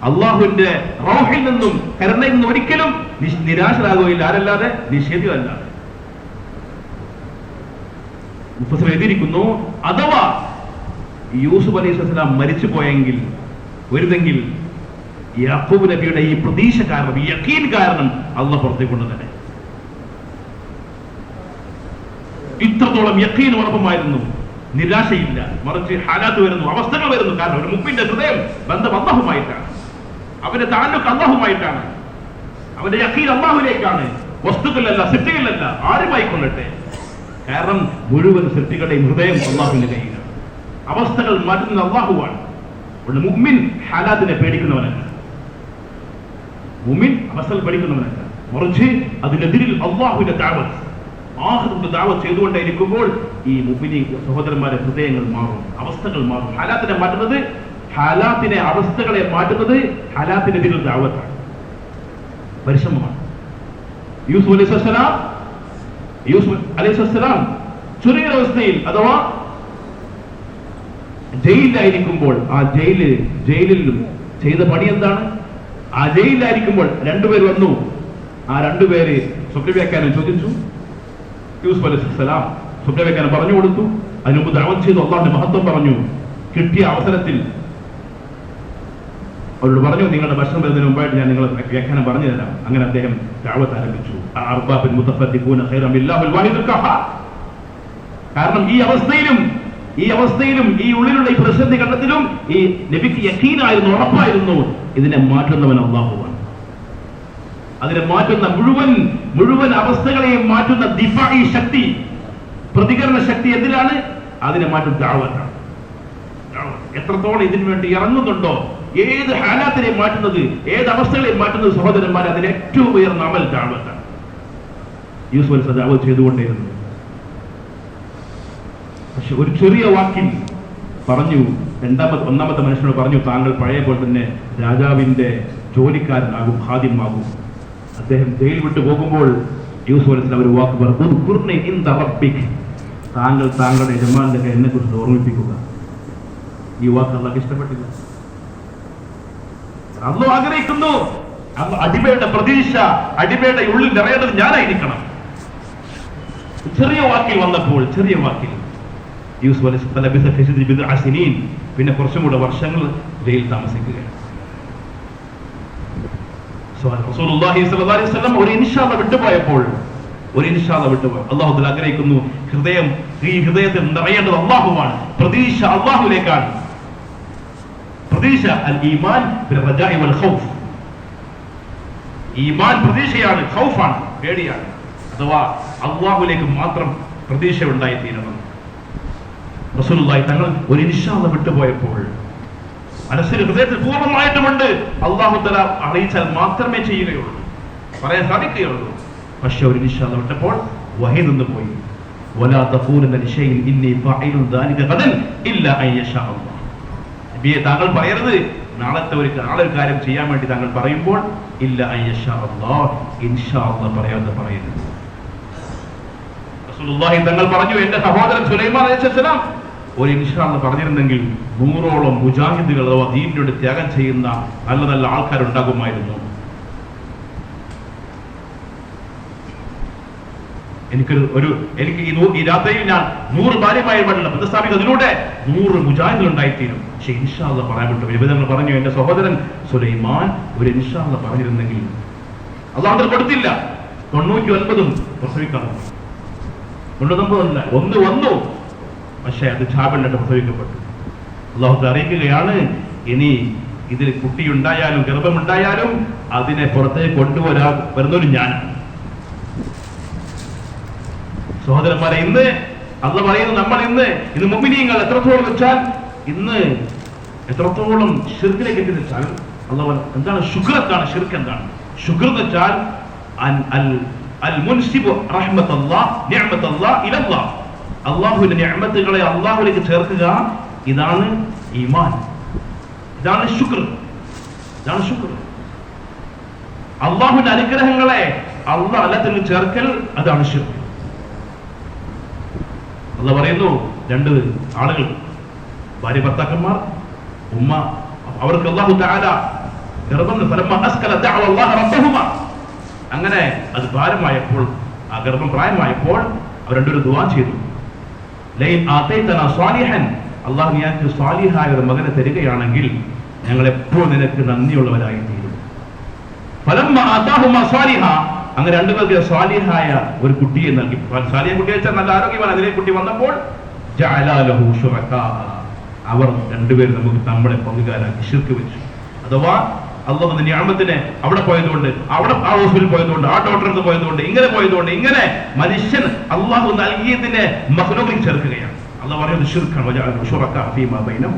അള്ളാഹുവിന്റെ റൗഹിൽ നിന്നും, കരുണയിൽ നിന്നും ഒരിക്കലും നിരാശരാകുകയില്ല. ആരല്ലാതെ? നിഷേധിയല്ലാതെ. മുഫസ്സിർ എഴുതിയിരിക്കുന്നു, അഥവാ യൂസുഫ് അലൈഹിസ്സലാം മരിച്ചു പോയെങ്കിൽ, ഒരുതെങ്കിൽ യാക്കൂബ് നബിയുടെ ഈ പ്രതീക്ഷ കാരണം, ഈ യഖീൻ കാരണം അള്ളാഹ് പുറത്തേക്ക് കൊണ്ടുതന്നെ. ഇത്രത്തോളം യഖീൻ ഉറപ്പുമായിരുന്നു, നിരാശയില്ല. മറിച്ച് ഹാലാത്ത് വരുന്നു, അവസ്ഥകൾ വരുന്നു. കാരണം ഒരു മുഅ്മിന്റെ ഹൃദയം ബന്ധം അല്ലാഹുമായിട്ടാണ്, അവന്റെ താല്ലുക്ക് അല്ലാഹുമായിട്ടാണ്, അവന്റെ യഖീൻ അല്ലാഹുവിലേക്കാണ്, വസ്തുക്കളല്ല, സൃഷ്ടികളല്ല, ആരുമായിക്കൊള്ളട്ടെ. കാരണം മുഴുവൻ സൃഷ്ടികളുടെയും ഹൃദയം അല്ലാഹുവിന്റെ കയ്യിലാണ്. അവസ്ഥകൾ മാറ്റുന്നത് അല്ലാഹുവാണ്. ഒരു മുഅ്മിൻ ഹാലാത്തിനെ പേടിക്കുന്നവനല്ല, മുഅ്മിൻ അവസ്ഥകൾ പേടിക്കുന്നവനല്ല, മറിച്ച് അതിനെതിരിൽ അല്ലാഹുവിന്റെ ദഅവത്ത്, ആഖിറത്തിന്റെ ദഅവത്ത് ചെയ്തുകൊണ്ടേയിരിക്കുമ്പോൾ ഈ മുഅ്മിനീ സഹോദരന്മാരെ ഹൃദയങ്ങൾ മാറും, അവസ്ഥകൾ മാറും. ഹാലാത്തിനെ മാറ്റുന്നത്, ഹാലാത്തിനെ, അവസ്ഥകളെ മാറ്റുന്നത് ഹാലാത്തിനെതിരിൽ ദഅവത്താണ്, പരിശ്രമമാണ്. യൂസുഫ് അലൈഹിസ്സലാം ചെറിയൊരവസ്ഥയിൽ, അഥവാ ജയിലിലായിരിക്കുമ്പോൾ, ആ ജയിലിൽ ചെയ്ത പണി എന്താണ്? ആ ജയിലിലായിരിക്കുമ്പോൾ രണ്ടുപേർ വന്നു. ആ രണ്ടുപേര് സ്വപ്നവ്യാഖ്യാനം ചോദിച്ചു. യൂസുഫ് അലൈഹിസ്സലാം സ്വപ്നവ്യാഖ്യാനം പറഞ്ഞു കൊടുത്തു. അതിനുമുമ്പ് ദഅവത്ത് ചെയ്തു, അള്ളാഹുവിന്റെ മഹത്വം പറഞ്ഞു. കിട്ടിയ അവസരത്തിൽ അവരോട് പറഞ്ഞു, നിങ്ങളുടെ ഭക്ഷണം വരുന്നതിന് മുമ്പായിട്ട് ഞാൻ നിങ്ങളെ വ്യാഖ്യാനം പറഞ്ഞു തരാം. അങ്ങനെ അദ്ദേഹം ദഅവത്ത് ആരംഭിച്ചു. കാരണം ഈ അവസ്ഥയിലും ഈ ഉള്ളിലുള്ള ഈ പ്രതിസന്ധി ഘട്ടത്തിലും ഈ നബിക്ക് യഖീനായിരുന്നു, ഉറപ്പായിരുന്നു, ഇതിനെ മാറ്റുന്നവൻ അല്ലാഹുവാണ്. അതിനെ മാറ്റുന്ന മുഴുവൻ അവസ്ഥകളെയും മാറ്റുന്ന ദിഫാഇ ശക്തി, പ്രതികരണ ശക്തി എന്തിലാണ്? അതിനെ മാറ്റും ദഅവത്താണ്. എത്രത്തോളം ഇതിനു വേണ്ടി ഇറങ്ങുന്നുണ്ടോ, ഏത് ഹാലാത്തിനെ മാറ്റുന്നത്, ഏത് അവസ്ഥകളെ മാറ്റുന്നത് സഹോദരന്മാർ, അതിന് ഏറ്റവും ഉയർന്ന അമൽ ദഅവത്താണ്. യൂസുഫ് അലൈഹി സലാം ദഅവത്ത് ചെയ്തുകൊണ്ടേയിരുന്നു. പക്ഷെ ഒരു ചെറിയ വാക്കിൽ പറഞ്ഞു, ഒന്നാമത്തെ മനുഷ്യനോട് പറഞ്ഞു, താങ്കൾ പഴയ പോലെ തന്നെ രാജാവിന്റെ ജോലിക്കാരനാകും, ഖാദിമാകും. അദ്ദേഹം ജയിൽ വിട്ടു പോകുമ്പോൾ യൂസുഫ് അലൈഹി സലാം ഒരു വാക്ക് പറഞ്ഞു, താങ്കൾ താങ്കളുടെ യജമാന്റെ എന്നെ കുറിച്ച് ഓർമ്മിപ്പിക്കുക. ഈ വാക്ക് അള്ളാഹ്ക്ക് ഇഷ്ടപ്പെട്ടില്ല. അള്ളാഹു ആഗ്രഹിക്കുന്നു അടിമയുടെ പ്രതീക്ഷ, അടിമയുടെ ഉള്ളിൽ നിറയേണ്ടത് ഞാനായിരിക്കണം. ചെറിയ വാക്കിൽ വന്നപ്പോൾ, ചെറിയ വാക്കിൽ യൂസുഫ് അലൈഹി സലാം പിന്നെ കുറച്ചും കൂടെ വർഷങ്ങൾ ജയിൽ താമസിക്കുകയാണ്. റസൂലുള്ളാഹി സ്വല്ലല്ലാഹു അലൈഹി വസല്ലം ഒരു ഇൻഷാഅല്ലാഹ് വിട്ടുപോയപ്പോൾ അല്ലാഹു തആല ആഗ്രഹിക്കുന്നു, ഈ ഹൃദയത്തിൽ നിറയേണ്ടത് അല്ലാഹുവാണ്, പ്രതീക്ഷ അല്ലാഹുവിലേക്കാണ്. പ്രതീക്ഷ അൽ ഈമാൻ ബിൽ റജാഇ വൽ ഖൗഫ്. ഈമാൻ പ്രതീക്ഷയാണ്, ഖൗഫാണ്, പേടിയാണ്. അഥവാ അല്ലാഹുവിലേക്ക് മാത്രം പ്രതീക്ഷ ഉണ്ടായിത്തീരണം. റസൂലുള്ളാഹി തങ്ങൾ ഒരു ഇൻഷാഅല്ലാഹ് വിട്ടുപോയപ്പോൾ മനസ്സിൽ ഹൃദയത്തിൽ പൂർണ്ണമായിട്ടുമുണ്ട്, അല്ലാഹു തആല അറിയിച്ചാൽ മാത്രമേ ചെയ്യുകയുള്ളൂ, പറയാൻ സാധിക്കുകയുള്ളൂ. പക്ഷെ ഒരു ഇൻഷാഅല്ലാഹ് വിട്ടപ്പോൾ വഹി നിന്ന് പോയി. വലാ തഖൂലന ലിശൈഇൻ ഇന്നി ഫാഇലുൻ ദാലിക ഗദൻ ഇല്ലാ അൻ യശാ അല്ലാഹ്. നബിയെ, താങ്കൾ പറയരുത് നാളെ ഒരു കാര്യം ചെയ്യാൻ വേണ്ടി താങ്കൾ പറയുമ്പോൾ ഇല്ല അൻ യശാ അല്ലാഹ്, ഇൻഷാ അല്ലാഹ് പറയാതെ പറയരുത്. റസൂലുള്ളാഹി തങ്ങൾ പറഞ്ഞു, എന്റെ സഹോദരൻ സുലൈമാൻ അലൈഹിസ്സലാം ഒരു ഇൻഷാ അല്ലാഹ് പറഞ്ഞിരുന്നെങ്കിൽ 100ഓളം മുജാഹിദുകൾ അഥവാ ദീനിനോട് ത്യാഗം ചെയ്യുന്ന നല്ല നല്ല ആൾക്കാരുണ്ടാകുമായിരുന്നു. എനിക്ക് ഈ രാത്രിയിൽ ഞാൻ 100 ഭാര്യമായി പാടില്ല പ്രതിസ്ഥാപിക്കുക, അതിലൂടെ 100 മുജാഹിദുകൾ ഉണ്ടായിത്തീരും. പക്ഷെ ഇൻഷാ അല്ലാഹ് പറയാൻ വിട്ടു. വിഭജനങ്ങൾ പറഞ്ഞു, എന്റെ സഹോദരൻ സുലൈമാൻ ഒരു ഇൻഷാ അല്ലാഹ് പറഞ്ഞിരുന്നെങ്കിൽ. അല്ലാഹു കൊടുത്തില്ല. 99 പ്രസവിക്കാൻ 99 ഒന്ന് വന്നു, പക്ഷെ അത് ചാപലിട്ട് പ്രസവിക്കപ്പെട്ടു. അല്ലാഹു അറിയിക്കുകയാണ്, ഇനി ഇതിൽ കുട്ടിയുണ്ടായാലും ഗർഭമുണ്ടായാലും അതിനെ പുറത്തേക്ക് വരുന്നൊരു ഞാനാണ്. സഹോദരന്മാരെ, ഇന്ന് അല്ലാഹു പറയുന്നു, നമ്മൾ ഇന്ന് മുഅ്മിനീങ്ങൾ എത്രത്തോളം വെച്ചാൽ ഇന്ന് എത്രത്തോളം ശിർക്കിലേക്ക് എത്തിച്ചാൽ അല്ലാഹു എന്താണ് ശുക്രത്താണ്. ശിർക്ക് എന്താണ്? ശുക്ർ എന്ന് വെച്ചാൽ അൽ മുൻസിബു റഹ്മത്തല്ലാഹ് നിഅമത്തല്ലാഹ് ഇലല്ലാഹ്. അല്ലാഹുവിന്റെ നിഅമത്തുകളെ അല്ലാഹുവിലേക്ക് ചേർക്കുക, ഇതാണ് ഈമാൻ, ഇതാണ് ശുക്ർ. അല്ലാഹുവിന്റെ അനുഗ്രഹങ്ങളെ അല്ലാഹ് അല്ലാഹുവിൽ ചേർക്കൽ, അതാണ് ശിർക്ക്. അല്ലാഹു പറയുന്നു, 2 ആളുകൾ, ഭാര്യ ഭർത്താക്കന്മാർ, ഉമ്മ, അവർക്ക് അല്ലാഹു തആല ഗർഭം ഫലമ്മ അസ്കല ദഅവ അല്ലാഹ റബ്ബഹുമാ. അങ്ങനെ അത് ഭാരമായപ്പോൾ, ആ ഗർഭം പ്രായമായപ്പോൾ അവർ രണ്ടുപേരും ദുആ ചെയ്തു, ലൈൻ ആതൈതനാ സ്വാലിഹൻ, അല്ലാഹു ഞങ്ങൾക്ക് സ്വാലിഹായ ഒരു മകനെ തരികയാണെങ്കിൽ ഞങ്ങൾ എപ്പോഴും നിനക്ക് നന്ദിയുള്ളവരായി തീരും. ഫലമ്മ ആതാഹുമാ സ്വാലിഹ, അങ്ങനെ രണ്ടുപേർക്ക് സ്വാലിഹായ ഒരു കുട്ടിയെ നൽകി. സ്വാലിഹ കുട്ടി വെച്ചാൽ നല്ല ആരോഗ്യമാണ്. അതിലെ കുട്ടി വന്നപ്പോൾ ജഅല ലഹു ശുറകാ, അവർ രണ്ടുപേരും നമുക്ക് നമ്മളെ പങ്കുകാരാക്കി ശിർക്ക് വെച്ചു. അഥവാ അല്ലാഹുവിന്റെ നിഅമത്തിനെ അവിടെ പോയതുകൊണ്ട്, അവിടെ ആ ഹോസ്പിറ്റലിൽ പോയതുകൊണ്ട്, ആ ഡോക്ടർക്ക് പോയതുകൊണ്ട്, ഇങ്ങനെ പോയതുകൊണ്ട്, ഇങ്ങനെ മനുഷ്യൻ അല്ലാഹു നൽകിയതിനെ മഖ്ലൂഖിൽ ചേർക്കുകയാണ്. അല്ലാഹു പറയുന്നത് ശിർക്കാണ്. വജഅല ശുറകാ ഫീമാ ബൈനഹും.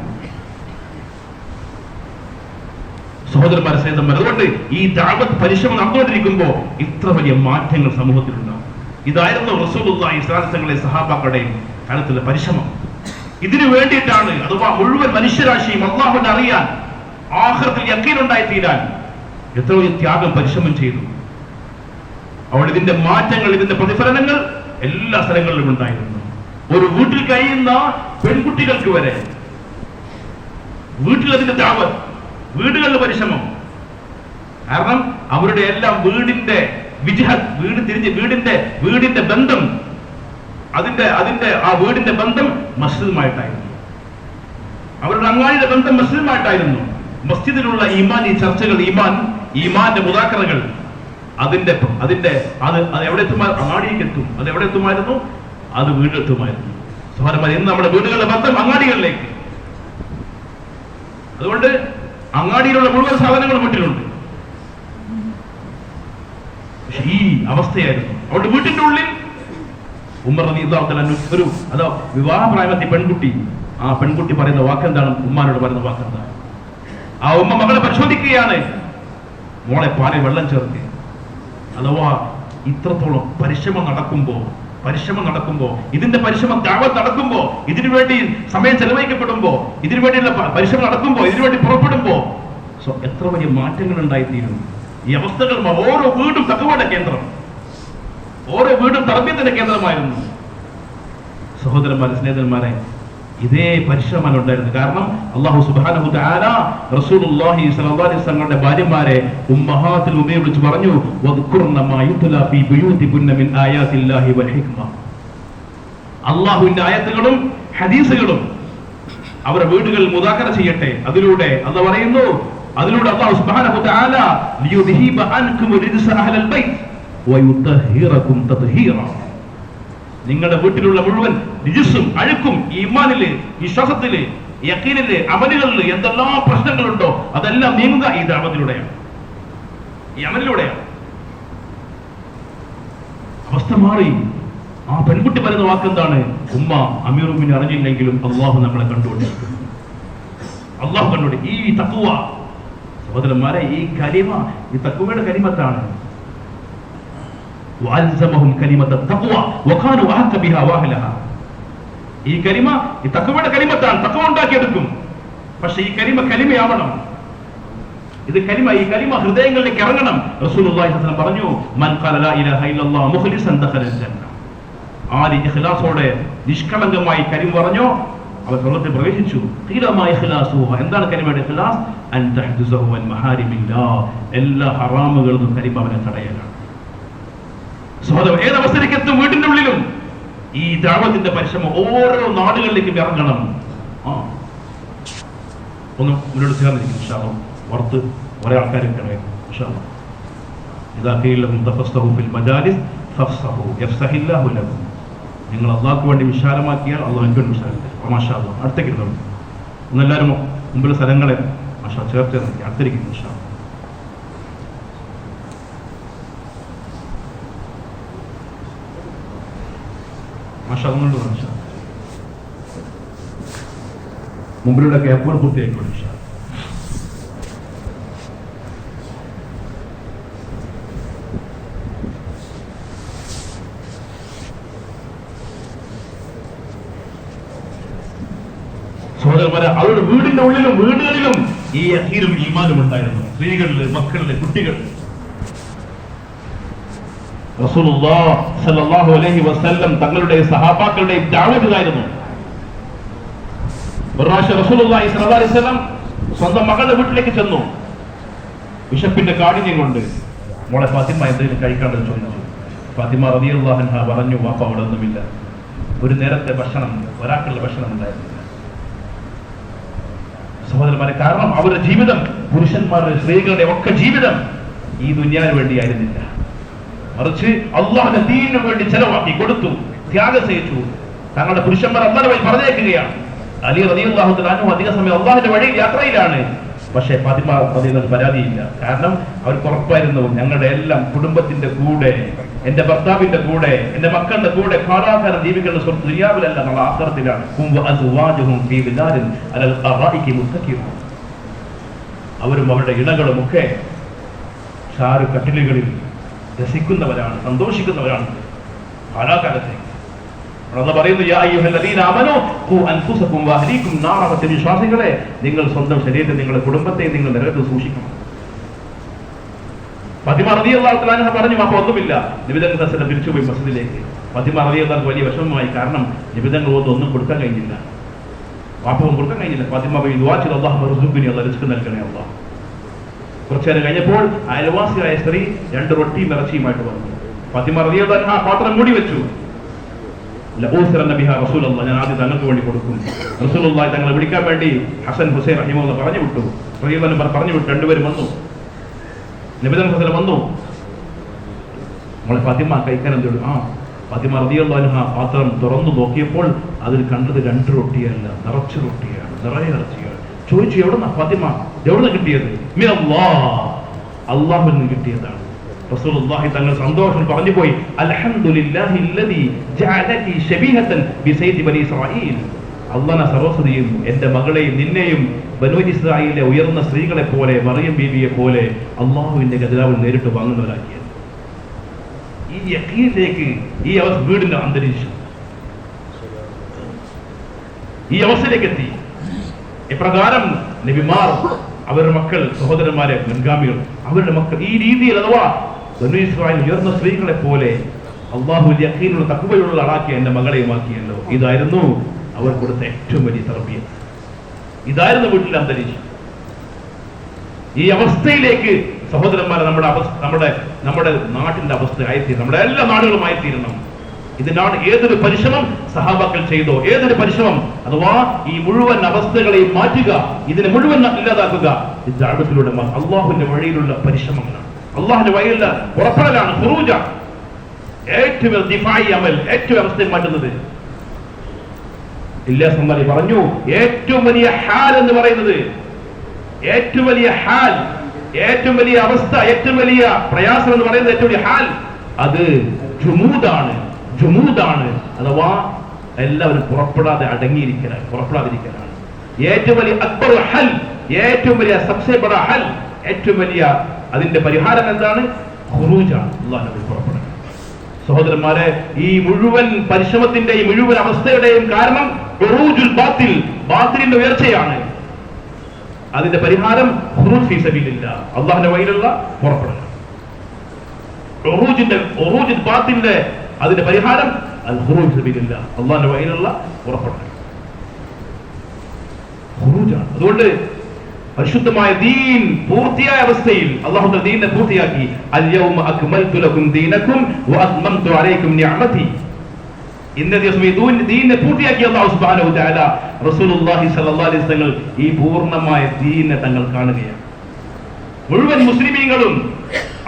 സഹോദരന്മാരെ, സേതന്മാർ, അതുകൊണ്ട് ഈ ദഅവത്ത് പരിശ്രമം നടന്നുകൊണ്ടിരിക്കുമ്പോൾ ഇത്ര വലിയ മാറ്റങ്ങൾ സമൂഹത്തിലുണ്ടാവും. ഇതായിരുന്നു റസൂലുള്ളാഹി സ്വല്ലല്ലാഹു അലൈഹി വസല്ലം സഹാബാക്കളുടെയും കാലത്തുള്ള പരിശ്രമം. ഇതിനു വേണ്ടിയിട്ടാണ്, അഥവാ മുഴുവൻ മനുഷ്യരാശിയും അല്ലാഹുവിനെ അറിയാൻ, ആഖിറത്തിൽ യഖീൻ ഉണ്ടായിത്തീരാൻ എത്രയോ ത്യാഗം പരിശ്രമം ചെയ്തു. അവിടെ ഇതിന്റെ മാറ്റങ്ങൾ, ഇതിന്റെ പ്രതിഫലനങ്ങൾ എല്ലാ സ്ഥലങ്ങളിലും ഉണ്ടായിരുന്നു. ഒരു വീട്ടിൽ കഴിയുന്ന പെൺകുട്ടികൾക്ക് വരെ വീട്ടിൽ അതിന്റെ ദഅവത്ത്, വീടുകളുടെ പരിശ്രമം. കാരണം അവരുടെ എല്ലാം വീടിന്റെ വിജ്ഹത്ത്, വീടിന്റെ ബന്ധം അതിന്റെ ആ വീടിന്റെ ബന്ധം മസ്ജിദുമായിട്ടായിരുന്നു. അവരുടെ അങ്ങാടിയുടെ ബന്ധം മസ്ജിദുമായിട്ടായിരുന്നു. മസ്ജിദിലുള്ള ഈമാൻ ഈ ചർച്ചകൾ, ഈമാന്റെ മുദാക്കറകൾ അത് എവിടെ അങ്ങാടിയിലേക്ക് എത്തും. അത് എവിടെ എത്തുമായിരുന്നു? അത് വീട്ടിലെത്തുമായിരുന്നു. സഹോദരന്മാരെ, ഇന്ന് നമ്മുടെ വീടുകളുടെ ബന്ധം അങ്ങാടികളിലേക്ക്. അതുകൊണ്ട് അങ്ങാടിയിലുള്ള മുഴുവൻ സാധനങ്ങളും വീട്ടിലുണ്ട്. പക്ഷെ ഈ അവസ്ഥയായിരുന്നു. അതുകൊണ്ട് വീട്ടിന്റെ ഉള്ളിൽ ഉമർ റളിയല്ലാഹു തആല ഒരു വിവാഹപ്രായമെത്തിയ പെൺകുട്ടി പറയുന്ന വാക്കെന്താണ്? ഉമ്മാനോട് പറയുന്ന വാക്കെന്താണ്? ആ ഉമ്മ മകളെ പരിശോധിക്കുകയാണ്. മോളെ പാലിൽ വെള്ളം ചേർത്ത്. അഥവാ ഇത്രത്തോളം പരിശ്രമം നടക്കുമ്പോ ഇതിന്റെ പരിശ്രമം ദഅവത്ത് നടക്കുമ്പോ, ഇതിനുവേണ്ടി സമയം ചെലവഴിക്കപ്പെടുമ്പോ, ഇതിനുവേണ്ടിയുള്ള പരിശ്രമം നടക്കുമ്പോ, ഇതിനുവേണ്ടി പുറപ്പെടുമ്പോ എത്ര വലിയ മാറ്റങ്ങൾ ഉണ്ടായിത്തീരും. ഈ അവസ്ഥകൾ ഓരോ വീടും തഖ്വയുടെ കേന്ദ്രം, ഓരോ വീടും തർബീയത്തിന്റെ കേന്ദ്രമായിരുന്നു. സഹോദരന്മാരെ, സ്നേഹിതന്മാരെ, ഇതേ പരിശ്രമം ഉണ്ടായിരുന്നു. കാരണം അല്ലാഹു സുബ്ഹാനഹു തആല റസൂലുള്ളാഹി സ്വല്ലല്ലാഹു അലൈഹി വസല്ലമയുടെ ഭാര്യമാരെ ഉമ്മഹാത്തുൽ മുഅ്മിനീൻ വിളിച്ച് പറഞ്ഞു, വദ്കുർന മാ യുത്ലാ ഫീ ബുയൂതികുന്ന മിൻ ആയാതില്ലാഹി വൽ ഹിക്മ. അല്ലാഹുവിന്റെ ആയത്തുകളും ഹദീസുകളും അവരുടെ വീടുകളിൽ മുദാക്കറ ചെയ്യട്ടെ. അതിലൂടെ അല്ലാഹു പറയുന്നു, അല്ലാഹു സുബ്ഹാനഹു തആല ലിയുദ്ഹിബ അൻകും റിജ്സ അഹ്ലൽ ബൈത്ത് വയുതഹിറകും തത്ഹീറ. നിങ്ങളുടെ വീട്ടിലുള്ള മുഴുവൻ റിജ്സും അഴുക്കും ഈമാനില്, വിശ്വാസത്തില്, യഖീനില്, അമലുകളില് എന്തെല്ലാം പ്രശ്നങ്ങളുണ്ടോ അതെല്ലാം നീങ്ങുക ഈ ദഅവത്തിലൂടെയാണ്, ഈ അമലിലൂടെയാണ്. അവസ്ഥ മാറി. ആ പെൺകുട്ടി പറയുന്ന വാക്കെന്താണ്? ഉമ്മ അമീറുൽ മുഅ്മിനീൻ അറിഞ്ഞില്ലെങ്കിലും അല്ലാഹു നമ്മളെ കണ്ടുകൊണ്ടിരിക്കുന്നു. അല്ലാഹു കണ്ടുകൊണ്ട് ഈ തഖ്വ, സഹോദരന്മാരെ, ഈ കലിമ, ഈ തഖ്വയുടെ കലിമത്താണ്. ഈ കലിമ ഈ തഖ്വയുടെ കലിമത്താണ്. തഖ്വ ഉണ്ടാക്കിയെടുക്കും. പക്ഷെ ഈ കലിമയാവണം. ഈ കലിമ ഹൃദയങ്ങളിലേക്ക് ഇറങ്ങണം. റസൂലുള്ളാഹി സ്വല്ലല്ലാഹു അലൈഹി വസല്ലം പറഞ്ഞു, മൻ ഖാല ലാ ഇലാഹ ഇല്ലല്ലാഹ് മുഖ്ലിസൻ ദഖലൽ ജന്ന. ആര് ഇഖ്ലാസോടെ നിഷ്കളങ്കമായി കലിമ പറഞ്ഞോ അവർ സ്വർഗ്ഗത്തിൽ പ്രവേശിച്ചു. ഖീല മാ ഇഖ്ലാസുഹു. എന്താണ് കലിമയുടെ ഇഖ്ലാസ്? അൻ തഹ്ജുസഹു അൻ മഹാരിമില്ലാഹ്. എല്ലാ ഹറാമുകളിൽ നിന്നും കലിമ അവനെ തടയലാണ്. സഹോദരൻ, ഏതവസ്ഥയിലേക്ക് എത്തും? വീട്ടിന്റെ ഉള്ളിലും ഈ ദഅവത്തിന്റെ പരിശ്രമം ഓരോ നാടുകളിലേക്കും ഇറങ്ങണം. ഒന്ന് മുന്നോട്ട് ചേർന്നിരിക്കും. ഇൻഷാ അല്ലാഹ് പുറത്ത് കുറെ ആൾക്കാരൊക്കെ ഇൻഷാ അല്ലാഹ്. ഇദാ ഖീല ലഹും തഫസ്സഹു ഫിൽ മജാലിസ് ഫഫ്സഹു യഫ്സഹില്ലാഹു ലക്കും. നിങ്ങൾ അല്ലാഹുവിന് വേണ്ടി വിശാലമാക്കിയാൽ അല്ലാഹു നിങ്ങൾക്ക് വിശാലമാക്കും. മാഷാ അല്ലാഹ്. അടുത്തേക്ക് ഇരുന്നു. ഒന്നെല്ലാവരും മുമ്പിലെ സ്ഥലങ്ങളെ മാഷാ ചേർത്ത് അടുത്തിരിക്കുന്നു. ഇൻഷാ അല്ലാഹ്. മുമ്പിലൂടെ എപ്പോൾ പൂർത്തിയായിക്കോട്ടെ. സഹോദരന്മാരെ, അവരുടെ വീടിന്റെ ഉള്ളിലും വീടുകളിലും ഈ യഖീനും ഈമാനും ഉണ്ടായിരുന്നു. സ്ത്രീകളില്, മക്കളില്, കുട്ടികൾ. റസൂലുള്ളാഹി സ്വല്ലല്ലാഹു അലൈഹി വസല്ലം തങ്ങളുടെ സഹാബാക്കളുടെ ദഅവത്തിലായിരുന്നു. ഒരു പ്രാവശ്യം റസൂലുള്ളാഹി സ്വല്ലല്ലാഹു അലൈഹി വസല്ലം സ്വന്തം മകളുടെ വീട്ടിലേക്ക് ചെന്നു. വിശപ്പിന്റെ കാഠിന്യം കൊണ്ട് മോളെ ഫാത്തിമ എന്തെങ്കിലും കഴിക്കാണ്ടെന്ന് ചോദിച്ചു. ഫാത്തിമ റളിയല്ലാഹു അൻഹ പറഞ്ഞു, വാപ്പ അവിടെ ഒന്നുമില്ല. ഒരു നേരത്തെ ഭക്ഷണം, ഒരാൾക്കുള്ള ഭക്ഷണം ഉണ്ടായിരുന്നില്ല. സഹോദരന്മാരെ, കാരണം അവരുടെ ജീവിതം, പുരുഷന്മാരുടെ, സ്ത്രീകളുടെ ഒക്കെ ജീവിതം ഈ ദുനിയാവിന് വേണ്ടിയായിരുന്നില്ല. മറിച്ച് അല്ലാഹുവിന്റെ ദീനിനു വേണ്ടി ചെലവാക്കി കൊടുത്തു, ത്യാഗം ചെയ്തു. തങ്ങളുടെ പുരുഷന്മാർ അല്ലാഹുവിനെ വഴി പറഞ്ഞേക്കുകയാണ്. അലി റളിയല്ലാഹു തആല അൻഹു അധിക സമയം അല്ലാഹുവിന്റെ വഴിയിൽ യാത്രയിലാണ്. പക്ഷേ ഫാത്തിമ റളിയല്ലാഹു പരാതിയില്ല. കാരണം അവർക്ക് ഉറപ്പായിരുന്നു, ഞങ്ങളുടെ എല്ലാം കുടുംബത്തിന്റെ കൂടെ, എന്റെ ഭർത്താവിന്റെ കൂടെ, എന്റെ മക്കളുടെ കൂടെ കാലാകാലം ജീവിക്കുന്ന ദുനിയാവിലല്ല, നമ്മൾ ആഖിറത്തിലാണ്. അവരും അവരുടെ ഇണകളും ഒക്കെ ഷാരു കട്ടിലുകളിൽ രസിക്കുന്നവരാണ്, സന്തോഷിക്കുന്നവരാണ് കാലാകാലത്തേക്ക്. അല്ലാഹു പറയുന്നു, യാ അയ്യുഹല്ലദീന ആമനൂ ഖൂ അൻഫുസകും വഅഹ്ലീകും നാറ. വിശ്വാസികളെ, നിങ്ങൾ സ്വന്തം ശരീരത്തെ, നിങ്ങളുടെ കുടുംബത്തെ നിങ്ങൾ നരകത്തിൽ സൂക്ഷിക്കണം. ഫാത്തിമ റളിയല്ലാഹു തആല അൻഹ പറഞ്ഞു, അപ്പോൾ ഒന്നുമില്ല. നിബിതങ്ങൾ തസ്സല തിരിച്ചുപോയി മസ്ജിദിലേക്ക്. ഫാത്തിമ റളിയല്ലാഹു വലിയ വിഷമമായി. കാരണം നിബിതങ്ങൾ ഒന്നും കൊടുക്കാൻ കഴിഞ്ഞില്ല, വാപ്പവും കൊടുക്കാൻ കഴിഞ്ഞില്ല. ഫാത്തിമ പോയി ദുആ ചെയ്തു, അല്ലാഹുമ്മ ർസുഖ്നി, അല്ലാഹു റിസ്ക് നൽകണേ അല്ലാഹ്. കുറച്ചു നേരം കഴിഞ്ഞപ്പോൾ അയൽവാസിയായ സ്ത്രീ 2 റൊട്ടിയും ഇറച്ചിയുമായിട്ട് വന്നു. ഫാത്തിമ റളിയല്ലാഹു അൻഹ പാത്രം മൂടി വെച്ചു. റസൂലുള്ളാഹി, ഞാൻ ആദ്യം തങ്ങൾക്ക് വേണ്ടി കൊടുക്കും. റസൂലുള്ളാഹി തങ്ങളെ വിളിക്കാൻ വേണ്ടി ഹസൻ ഹുസൈൻ റഹിമഹുല്ലാഹ് പറഞ്ഞു വിട്ടു. പറഞ്ഞു വിട്ടു. രണ്ടുപേരും വന്നു. നബി തങ്ങൾ വന്നു. നമ്മളെ ഫാത്തിമ കഴിക്കാൻ എന്ത് ചെയ്തു? ഫാത്തിമ റളിയല്ലാഹു അൻഹ പാത്രം തുറന്നു നോക്കിയപ്പോൾ അതിൽ കണ്ടത് 2 റൊട്ടിയല്ല, നിറച്ച റൊട്ടിയാണ്, നിറയെ ഇറച്ചിയാണ്. ചോദിച്ചു, എവിടുന്ന ഫാത്തിമ, എവിടുന്ന് കിട്ടിയത്? അല്ലാഹുവിൽ നിന്ന് കിട്ടിയതാണ്. റസൂലുള്ളാഹി തങ്ങൾ സന്തോഷം പറഞ്ഞു പോയി, അൽഹംദുലില്ലാഹി അല്ലദീ ജഅലകി ശബീഹതൻ ബിസയ്യിദി ബനി ഇസ്രായീൽ. അല്ലാഹു സർവസ്വതിയും എന്റെ മകളെയും നിന്നെയും ബനൂ ഇസ്രായേലിലെ ഉയർന്ന സ്ത്രീകളെ പോലെ, മറിയം ബീവിയെ പോലെ അല്ലാഹുവിന്റെ ഖജനാവിൽ നേരിട്ട് വാങ്ങുന്നവരാക്കിയത്. ഈ യഖീനിലേക്ക് ഈ വീടിന്റെ അന്തരീക്ഷം ഈ അവസ്ഥയിലേക്ക് എത്തി. ഇപ്രകാരം നബിമാർ, അവരുടെ മക്കൾ, സഹോദരന്മാരെ, മുൻഗാമികൾ, അവരുടെ മക്കൾ ഈ രീതിയിൽ, അഥവാ ബനൂ ഇസ്രായേൽ ഉയർന്ന സ്ത്രീകളെ പോലെ അല്ലാഹുവിൽ യഖീനുള്ള തഖ്വയുള്ള ആളാക്കി എന്റെ മകളെയും ആക്കിയല്ലോ. ഇതായിരുന്നു അവർ കൊടുത്ത ഏറ്റവും വലിയ തർബിയത്ത്. ഇതായിരുന്നു വീട്ടിലെ അന്തരീക്ഷം. ഈ അവസ്ഥയിലേക്ക് സഹോദരന്മാരെ നമ്മുടെ നാട്ടിന്റെ അവസ്ഥ ആയിത്തീരണം, നമ്മുടെ എല്ലാ നാടുകളും ആയിത്തീരണം. ഇതിനാണ് ഏതൊരു പരിശ്രമം സഹാബാക്കൾ ചെയ്തോ, ഏതൊരു പരിശ്രമം, അഥവാ ഈ മുഴുവൻ അവസ്ഥകളെയും മാറ്റുക, ഇതിനെ മുഴുവൻ ഇല്ലാതാക്കുക, ഇത് ദഅവത്തിലൂടെ അല്ലാഹുവിന്റെ വഴിയിലുള്ള പരിശ്രമങ്ങളാണ്, അല്ലാഹുവിന്റെ വഴിയിലുള്ള പുറപ്പെടലാണ്, ഖുറൂജാണ്. ഏറ്റവും ദിഫായി അമൽ, ഏറ്റവും അവസ്ഥയെ മാറ്റുന്നത്. ഇല്ലാഹ് സല്ലല്ലാഹു പറഞ്ഞു, ഏറ്റവും വലിയ ഹാൽ എന്ന് പറയുന്നത്, ഏറ്റവും വലിയ ഹാൽ, ഏറ്റവും വലിയ അവസ്ഥ, ഏറ്റവും വലിയ പ്രയാസം എന്ന് പറയുന്നത്, ഏറ്റവും വലിയ ഹാൽ, അത് ജുമൂദാണ്. അഥവാ എല്ലാവരും പുറപ്പെടാതെ അടങ്ങിയിരിക്കലാണ്, പുറപ്പെടാതിരിക്കലാണ്. ഏറ്റവും വലിയ അക്ബർ ഹൽ, ഏറ്റവും വലിയ സബ്സെ ബഡ ഹൽ, ഏറ്റവും വലിയ അതിന്റെ പരിഹാരം എന്താണ്? ഖുറൂജാണ്, അല്ലാഹുവിൽ പുറപ്പെടണം. സഹോദരന്മാരെ, ഈ മുഴുവൻ പരിശ്രമത്തിന്റെയും മുഴുവൻ അവസ്ഥയുടെയും കാരണം ഖുറൂജുൽ ബാത്തിൽ, ബാത്തിലിന്റെ ഉയർച്ചയാണ്. അതിന്റെ പരിഹാരം ഖുറൂജ് ഫീ സബീലില്ലാഹ്, അല്ലാഹുവിന്റെ വഴിയിലുള്ള പുറപ്പെടണം. ഖുറൂജുൽ ബാത്തിന്റെ അതിന്റെ പരിഹാരം അൽ ഖുറൂജ് സബീലില്ലാഹ്, അല്ലാഹുവിന്റെ വഴിയിലുള്ള പുറപ്പെടണം, ഖുറൂജാണ്. അതുകൊണ്ട് പരിശുദ്ധമായ ദീൻ പൂർത്തിയായ അവസ്ഥയിൽ അല്ലാഹു ദീനിനെ പൂർത്തിയാക്കി. അൽ യൗമ അക്മൽതു ലക്കും ദീനക്കും വഅത്മംതു അലൈക്കും നിഅമതി. ഇന്ന ദിവസം ഈ ദീനിനെ പൂർത്തിയാക്കി അല്ലാഹു സുബ്ഹാനഹു വ തആല. റസൂലുള്ളാഹി സ്വല്ലല്ലാഹു അലൈഹി വസല്ലം ഈ പൂർണ്ണമായ ദീനിനെ തങ്ങൾ കാണുകയാണ്. മുഴുവൻ മുസ്ലിമീങ്ങളും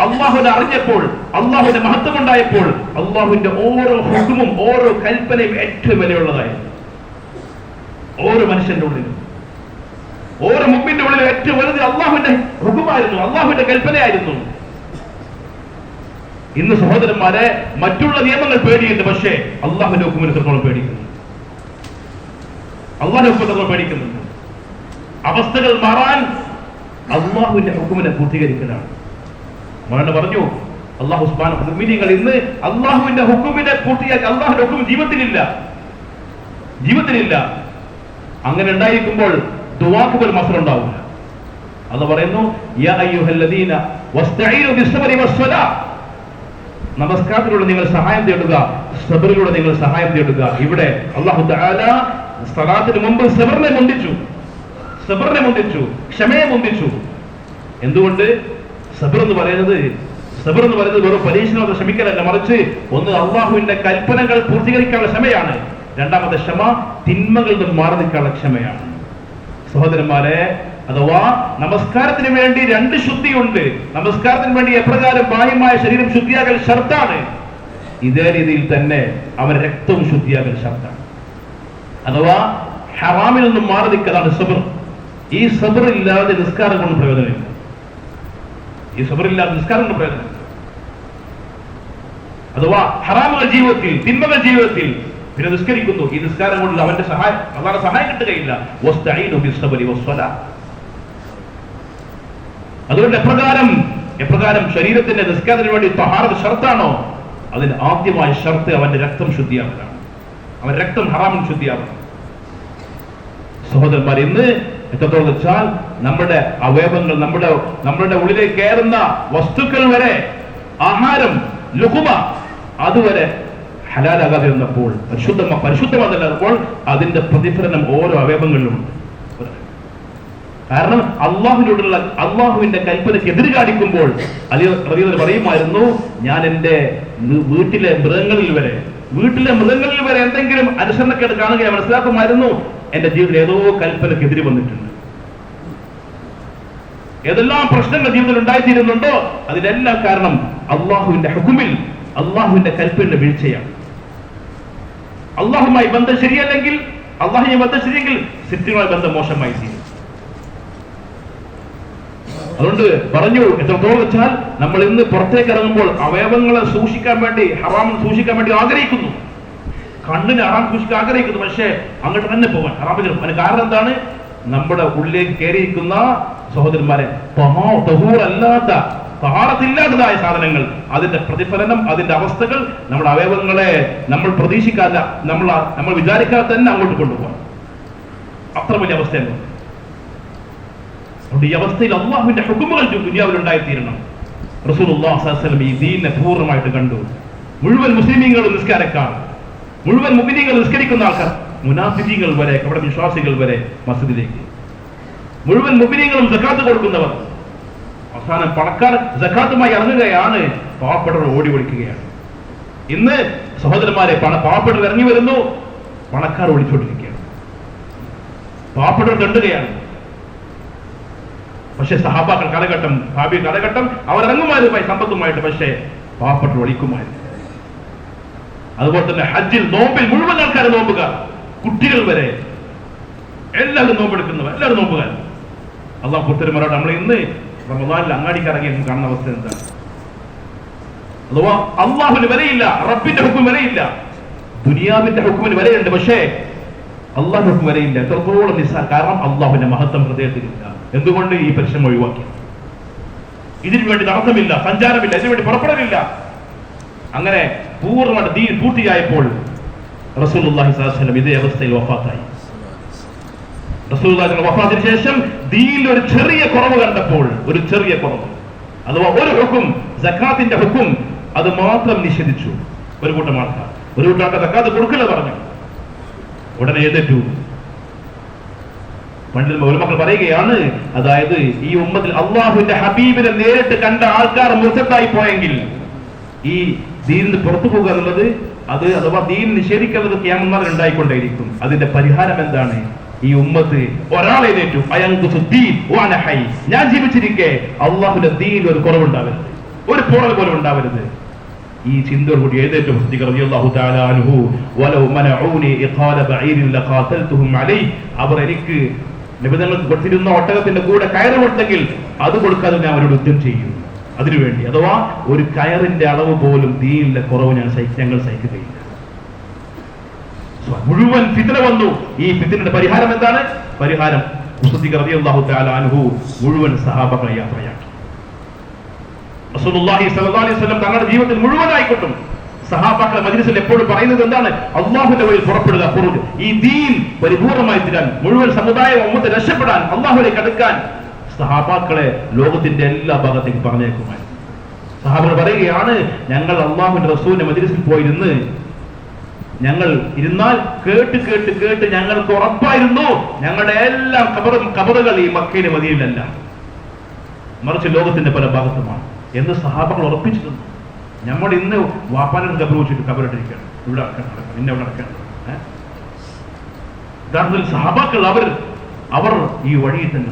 അല്ലാഹുവിനെ അറിഞ്ഞപ്പോൾ, അല്ലാഹുവിന്റെ മഹത്വം ഉണ്ടായപ്പോൾ, അല്ലാഹുവിന്റെ ഓരോ ഹുക്മും ഓരോ കൽപ്പനയും ഏറ്റവും വിലയുള്ളതായിരുന്നു. ഓരോ മനുഷ്യന്റെ ഉള്ളിലും, ഓരോ മുഅ്മിന്റെ ഉള്ളിലും ഏറ്റവും വലുത് അല്ലാഹുവിന്റെ ഹുക്മായിരുന്നു, അല്ലാഹുവിന്റെ കൽപ്പനയായിരുന്നു. ഇന്ന് സഹോദരന്മാരെ, മറ്റുള്ള നിയമങ്ങൾ പേടിയുണ്ട്, പക്ഷേ അല്ലാഹുവിന്റെ ഹുക്മിനെ എത്രത്തോളം പേടിക്കുന്നു, അല്ലാഹുവിന്റെ ഹുക്മിനെ എത്രത്തോളം പേടിക്കുന്നുണ്ട്. അവസ്ഥകൾ മാറാൻ അല്ലാഹുവിന്റെ ഹുക്മിനെ പൂർത്തീകരിക്കലാണ്. മഹാൻ പറഞ്ഞു, അല്ലാഹു സുബ്ഹാനഹു വ തആല മുഅ്മിനീങ്ങൾ ഇന്ന് അല്ലാഹുവിന്റെ ഹുക്മിനെ പൂർത്തിയാക്കി, അല്ലാഹുവിന്റെ ഹുക്ം ജീവിതത്തിലില്ല. അങ്ങനെ ഉണ്ടായിരിക്കുമ്പോൾ ദുആക്ക് പോലും അസ്ർ ഉണ്ടാവില്ല. അല്ലാഹു പറയുന്നു, യാ അയ്യുഹല്ലദീന വസ്തഈനു ബിസ്സബ്രി വസ്സലാ. നമസ്കാരത്തിലൂടെ നിങ്ങൾ സഹായം തേടുക, സബറിലൂടെ നിങ്ങൾ സഹായം തേടുക. ഇവിടെ അല്ലാഹു തആല സ്വലാത്തിന് മുമ്പ് സബറിനെ മുന്തിച്ചു, ക്ഷമയെ മുന്തിച്ചു. എന്തുകൊണ്ട്? സബർ എന്ന് പറയുന്നത് വെറും പരീക്ഷണത്തെ ക്ഷമിക്കലല്ല, മറിച്ച് ഒന്ന് അല്ലാഹുവിന്റെ കൽപ്പനകൾ പൂർത്തീകരിക്കാനുള്ള ക്ഷമയാണ്. രണ്ടാമത്തെ ക്ഷമ തിന്മകളിൽ നിന്ന് മാറി നിൽക്കാനുള്ള ക്ഷമയാണ്. സഹോദരന്മാരെ, അഥവാ നമസ്കാരത്തിന് വേണ്ടി 2 ശുദ്ധിയുണ്ട്. നമസ്കാരത്തിന് വേണ്ടി എപ്രകാരം ബാഹ്യമായ ശരീരം ശുദ്ധിയാകൽ ഷർത്താണ്, ഇതേ രീതിയിൽ തന്നെ അവൻ രക്തവും ശുദ്ധിയാകൽ ഷർത്താണ്. അഥവാ ഹറാമിൽ നിന്നും മാറി നിൽക്കലാണ് സബർ. ഈ സബർ ഇല്ലാതെ നിസ്കാരം കൊണ്ട് പ്രയോജനമില്ല. അഥവാ ഹറാമുകൾ ജീവിതത്തിൽ, തിന്മകൾ ജീവിതത്തിൽ, പിന്നെ നിസ്കരിക്കുന്നു. ഈ നിസ്കാരം കൊണ്ട് അവന്റെ സഹായം, അല്ലാഹുവിന്റെ സഹായം കിട്ടുകയില്ല. വസ്തഈനു ബിസ്സബ്രി വസ്സലാ. അതുകൊണ്ട് എപ്രകാരം ശരീരത്തിന്റെ നിസ്കാരത്തിന് വേണ്ടി തഹാറത്ത് ഷർത്താണോ, അതിന് ആദ്യമായ ഷർത്ത് അവന്റെ രക്തം ശുദ്ധിയാകലാണ്, അവൻ രക്തം ഹറാമിൽ ശുദ്ധിയാകണം. സഹോദരന്മാർ, ഇന്ന് എത്രത്തോളം വെച്ചാൽ നമ്മുടെ അവയവങ്ങൾ, നമ്മുടെ ഉള്ളിലേക്ക് കയറുന്ന വസ്തുക്കൾ വരെ, ആഹാരം, ലുഖ്മ, അതുവരെ ഹലാലാകാതെ ഇരുന്നപ്പോൾ, പരിശുദ്ധമല്ലാതപ്പോൾ അതിന്റെ പ്രതിഫലനം ഓരോ അവയവങ്ങളിലുമുണ്ട്. കാരണം അള്ളാഹുവിന്റെ കൽപ്പനയ്ക്ക് എതിര് കാണിക്കുമ്പോൾ അലി റളിയല്ലാഹു പറയുമായിരുന്നു, ഞാൻ എന്റെ വീട്ടിലെ മൃഗങ്ങളിൽ വരെ, വീട്ടിലെ മൃഗങ്ങളിൽ വരെ എന്തെങ്കിലും അനുസരണക്കേട് കാണുകയാണ്, മനസ്സിലാക്കുമായിരുന്നു എന്റെ ജീവിതത്തിൽ ഏതോ കൽപ്പനക്കെതിരെ വന്നിട്ടുണ്ട്. ഏതെല്ലാം പ്രശ്നങ്ങൾ ജീവിതത്തിൽ ഉണ്ടായിത്തീരുന്നുണ്ടോ അതിനെല്ലാം കാരണം അള്ളാഹുവിന്റെ ഹുക്കുമിൽ, അള്ളാഹുവിന്റെ കൽപ്പനയുടെ വീഴ്ചയാണ്. അള്ളാഹുമായി ബന്ധം ശരിയല്ലെങ്കിൽ, അള്ളാഹുമായി ബന്ധം ശരിയെങ്കിൽ സിറ്റുമായി ബന്ധം മോശമായി തീരും. അതുകൊണ്ട് പറഞ്ഞു, എത്രത്തോളം വെച്ചാൽ നമ്മൾ ഇന്ന് പുറത്തേക്ക് ഇറങ്ങുമ്പോൾ അവയവങ്ങളെ സൂക്ഷിക്കാൻ വേണ്ടി, ഹറാം സൂക്ഷിക്കാൻ വേണ്ടി ആഗ്രഹിക്കുന്നു, കണ്ണിന് ഹറാം സൂക്ഷിക്കാൻ ആഗ്രഹിക്കുന്നു, പക്ഷേ അങ്ങോട്ട് തന്നെ പോകാൻ ഹറാമിനും. അതിന് കാരണം എന്താണ്? നമ്മുടെ ഉള്ളിലേക്ക് കയറിയിരിക്കുന്ന സഹോദരന്മാരെ തഹൂറല്ലാത്ത, തഹാറത്തില്ലാത്തതായ സാധനങ്ങൾ, അതിന്റെ പ്രതിഫലനം, അതിന്റെ അവസ്ഥകൾ നമ്മുടെ അവയവങ്ങളെ നമ്മൾ പ്രതീക്ഷിക്കാതെ, നമ്മൾ വിചാരിക്കാതെ തന്നെ അങ്ങോട്ട് കൊണ്ടുപോകാം. അത്ര വലിയ അവസ്ഥയാണ്. അതുകൊണ്ട് ഈ അവസ്ഥയിൽ അള്ളാഹുവിന്റെ ഹുക്കുമുകൾ ദുനിയാവിൽ ഉണ്ടായിത്തീരണം. റസൂലുള്ളാഹി സ്വല്ലല്ലാഹു അലൈഹി വസല്ലം ഈ ദീനിനെ പൂർണ്ണമായിട്ട് കണ്ടു. മുഴുവൻ മുസ്ലിമീങ്ങളും നിസ്കാരക്കാർ, മുഴുവൻ മുഅ്മിനീങ്ങൾ നിസ്കരിക്കുന്ന ആൾക്കാർ, മുനാഫിഖീങ്ങൾ വരെ, കപട വിശ്വാസികൾ വരെ മസ്ജിദിലേക്ക്, മുഴുവൻ മുഅ്മിനീങ്ങളും സക്കാത്ത് കൊടുക്കുന്നവർ. അവസാനം പണക്കാർ സക്കാത്തുമായി ഇറങ്ങുകയാണ്, പാവപ്പെട്ടവർ ഓടി ഒളിക്കുകയാണ്. ഇന്ന് സഹോദരന്മാരെ, പാവപ്പെട്ടവർ ഇറങ്ങി വരുന്നു, പണക്കാർ ഒളിച്ചോണ്ടിരിക്കുകയാണ്, പാവപ്പെട്ടവർ കണ്ടുകയാണ്. പക്ഷെ സഹാബാക്കൾ കാലഘട്ടം, ഭാവി കാലഘട്ടം അവരിറങ്ങുമാരുമായി സമ്പത്തുമായിട്ട്, പക്ഷേ പാവപ്പെട്ടവർ ഒളിക്കുമായിരുന്നു. അതുപോലെ തന്നെ ഹജ്ജിൽ, നോമ്പിൽ മുഴുവൻ ആൾക്കാർ നോമ്പുകാർ, കുട്ടികൾ വരെ എല്ലാവരും നോമ്പെടുക്കുന്നവർ, എല്ലാവരും നോമ്പുകാർ. അള്ളാഹു പുത്തരുമാരോട് നമ്മൾ ഇന്ന് റമദാനിൽ അങ്ങാടിക്ക് ഇറങ്ങി കാണുന്ന അവസ്ഥ എന്താണ്? അഥവാ അള്ളാഹുവിന് വിലയില്ല, റബ്ബിന്റെ ഹുക്കും വിലയില്ല, ദുനിയാവിന്റെ ഹുക്കുമിന് വിലയുണ്ട്, പക്ഷേ അള്ളാഹുവിന്റെ ഹുക്കും വിലയില്ല. എത്രത്തോളം നിസ്സാരം. കാരണം അള്ളാഹുവിന്റെ മഹത്വം ഹൃദയത്തിലില്ല. എന്തുകൊണ്ട്? ഈ പരിശ്രമം ഒഴിവാക്കി. ഇതിനു വേണ്ടി നടത്തമില്ല, സഞ്ചാരമില്ല, ഇതിനു വേണ്ടി പുറപ്പെടലില്ല. അങ്ങനെ പൂർണ്ണമായിട്ട് ദീൻ പൂർത്തിയായപ്പോൾ റസൂലുള്ളാഹി സ്വല്ലല്ലാഹു അലൈഹി വസല്ലം ഇതേ അവസ്ഥയിൽ വഫാത്തായി. റസൂലുള്ളാഹിയുടെ വഫാത്തിന് ശേഷം ദീനിൽ ഒരു ചെറിയ കുറവ് കണ്ടപ്പോൾ, ഒരു ചെറിയ കുറവ്, അഥവാ ഒരു ഹുക്കും, സക്കാത്തിന്റെ ഹുക്കും, അത് മാത്രം നിഷേധിച്ചു ഒരു കൂട്ടം ആൾക്കാർ. ഒരു കൂട്ടം ആൾക്കാർ സക്കാത്ത് കൊടുക്കില്ല പറഞ്ഞു. ഉടനെ എഴുന്നേറ്റു. പണ്ഡിതന്മാർ പറയുകയാണ്, അതായത് ഈ ഉമ്മത്തിൽ അള്ളാഹുവിന്റെ ഹബീബിനെ നേരിട്ട് കണ്ട ആൾക്കാർ മുർത്തത്തായി പോയെങ്കിൽ ഈ ദീനിന് പുറത്തു പോകുക എന്നുള്ളത്, അത് അഥവാ ദീൻ നിഷേധിക്കുന്നത് ഖിയാമത്ത് നാളിൽ ഉണ്ടായിക്കൊണ്ടേയിരിക്കും. അതിന്റെ പരിഹാരം എന്താണ്? ഈ ഉമ്മത്ത് ഒരാളെ ഏറ്റു, ഞാൻ ജീവിച്ചിരിക്കെ അള്ളാഹുവിന്റെ ദീൻ ഒരു കുറവുണ്ടാവരുത്, ഒരു പോറൽ പോലും ഉണ്ടാവരുത്. ഈ ചിന്തയോട് കൂടി എഴുന്നേറ്റു റളിയല്ലാഹു തആല അൻഹു, വലൗ മനഊനി ഇഖാല ബഈരിൻ ലഖാതൽതുഹും അലൈഹി, അവർ എനിക്ക് നിബിധങ്ങൾക്ക് കൊടുത്തിരുന്ന ഒട്ടകത്തിന്റെ കൂടെ കയറ് കൊടുത്തെങ്കിൽ അത് കൊടുക്കാതെ ഞാൻ അവരോട് യുദ്ധം ചെയ്യും. അതിനുവേണ്ടി, അഥവാ ഒരു കയറിന്റെ അളവ് പോലും ദീനിലെ കുറവ് ഞങ്ങൾ സഹിക്കുകയില്ല. മുഴുവൻ ഫിത്ന വന്നു. ഈ ഫിത്നയുടെ പരിഹാരം എന്താണ്? പരിഹാരം റളിയല്ലാഹു തആല അൻഹു മുഴുവൻ സഹാബകളെ യാത്രയാക്കി. റസൂലുള്ളാഹി സ്വല്ലല്ലാഹു അലൈഹി വസല്ലം തങ്ങളുടെ ജീവിതത്തിൽ മുഴുവനായിക്കൊണ്ടും സഹാബാക്കളെ മജ്ലിസിൽ എപ്പോഴും പറയുന്നത് എന്താണ്? അള്ളാഹുവിന്റെ വഴിയിൽ പുറപ്പെടുക, ഖുർആൻ, ഈ ദീൻ പരിപൂർണമായി തീരാൻ, മുഴുവൻ സമുദായം ഉമ്മത്ത് രക്ഷപ്പെടാൻ, അള്ളാഹുവിലേക്ക് അടുക്കാൻ സഹാബാക്കളെ ലോകത്തിന്റെ എല്ലാ ഭാഗത്തേക്ക് പറഞ്ഞേക്കുമായിരുന്നു. സഹാബകൾ പറയുകയാണ്, ഞങ്ങൾ അള്ളാഹുവിന്റെ റസൂലിന്റെ മജ്ലിസിൽ പോയിരുന്ന് ഞങ്ങൾ ഇരുന്നാൽ കേട്ട് കേട്ട് കേട്ട് ഞങ്ങൾക്ക് ഉറപ്പായിരുന്നു ഞങ്ങളുടെ എല്ലാ ഖബറുകൾ ഈ മക്കയിലെ മദീനയിലല്ല, മറിച്ച് ലോകത്തിന്റെ പല ഭാഗത്തുമാണ് എന്ന് സഹാബകൾ ഉറപ്പിച്ചിരുന്നു. നമ്മൾ ഇന്ന് വാപ്പാനോട് ഖബർ വെച്ചിട്ട് ഖബറിട്ടിരിക്കണം, ഇവിടെ നടക്കണം, ഇന്ന ഇവിടെ നടക്കണം. യഥാർത്ഥത്തിൽ സഹാബാക്കൾ അവർ ഈ വഴിയിൽ തന്നെ.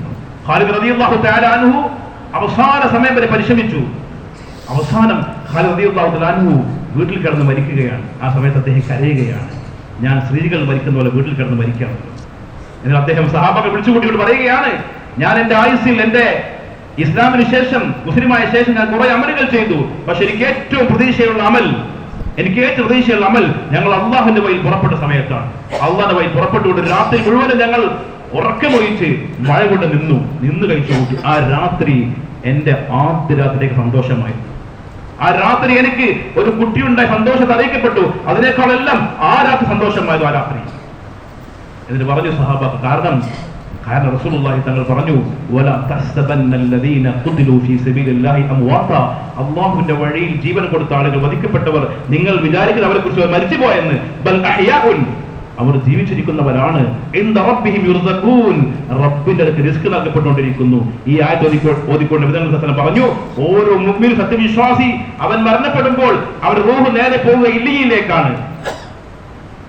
ഖാലിദ് റളിയല്ലാഹു തആല അൻഹു അവസാന സമയം വരെ പരിശ്രമിച്ചു. അവസാനം ഖാലിദ് റളിയല്ലാഹു തആല അൻഹു വീട്ടിൽ കിടന്ന് മരിക്കുകയാണ്. ആ സമയത്ത് അദ്ദേഹം കരയുകയാണ്, ഞാൻ സ്ത്രീകൾ മരിക്കുന്ന പോലെ വീട്ടിൽ കിടന്ന് മരിക്കാറുണ്ട്. എന്നാൽ അദ്ദേഹം സഹാബാക്കൾ വിളിച്ചുകൂട്ടിയോട് പറയുകയാണ്, ഞാൻ എന്റെ ആയുസ്സിൽ, എന്റെ ഇസ്ലാമിന് ശേഷം, മുസ്ലിമായ ശേഷം ഞാൻ കുറെ അമലുകൾ ചെയ്തു, പക്ഷെ എനിക്ക് ഏറ്റവും പ്രതീക്ഷയുള്ള അമൽ ഞങ്ങൾ അള്ളാഹുവിന്റെ വഴിയിൽ പുറപ്പെട്ട സമയത്താണ്. അള്ളാഹുന്റെ വഴിയിൽ പുറപ്പെട്ടുകൊണ്ട് രാത്രി മുഴുവനും ഞങ്ങൾ ഉറക്കമൊഴിച്ച് മഴ കൊണ്ട് നിന്ന് കഴിച്ചു കൂട്ടി. ആ രാത്രി എന്റെ ആദ്യ രാത്രിക്ക് സന്തോഷമായിരുന്നു. ആ രാത്രി എനിക്ക് ഒരു കുട്ടിയുണ്ടായി സന്തോഷത്തെ അറിയിക്കപ്പെട്ടു. അതിനേക്കാളെല്ലാം ആ രാത്രി സന്തോഷമായിരുന്നു ആ രാത്രി. എന്നിട്ട് പറഞ്ഞു സഹാബാക്കൾ, കാരണം റസൂലുള്ളാഹി തങ്ങൾ പറഞ്ഞു, വലാ തഹ്സബന്നല്ലദീന ഖുതിലൂ ഫീ സബീലില്ലാഹി അംവാത, അല്ലാഹുവിന്റെ വഴിയിൽ ജീവൻ കൊടുത്ത ആളുകൾ, വധിക്കപ്പെട്ടവർ, നിങ്ങൾ വിചാരിക്കുന്ന അവരെ കുറിച്ച് മരിച്ചുപോയെന്ന്. ബൽ അഹ്യാഉൻ, അവർ ജീവിച്ചിരിക്കുന്നവരാണ്. റബ്ബിന്റെ അടുത്ത് റിസ്ക് നൽകപ്പെട്ടുകൊണ്ടിരിക്കുന്നു. ഈ ആയത്ത് ഓതിക്കൊണ്ട് വിധങ്ങൾ പറഞ്ഞു, ഓരോ മുഅ്മിൻ സത്യവിശ്വാസി അവൻ മരണപ്പെടുമ്പോൾ അവർ റൂഹ് നേരെ പോവുക ഇല്ലിയിലേക്കാണ്.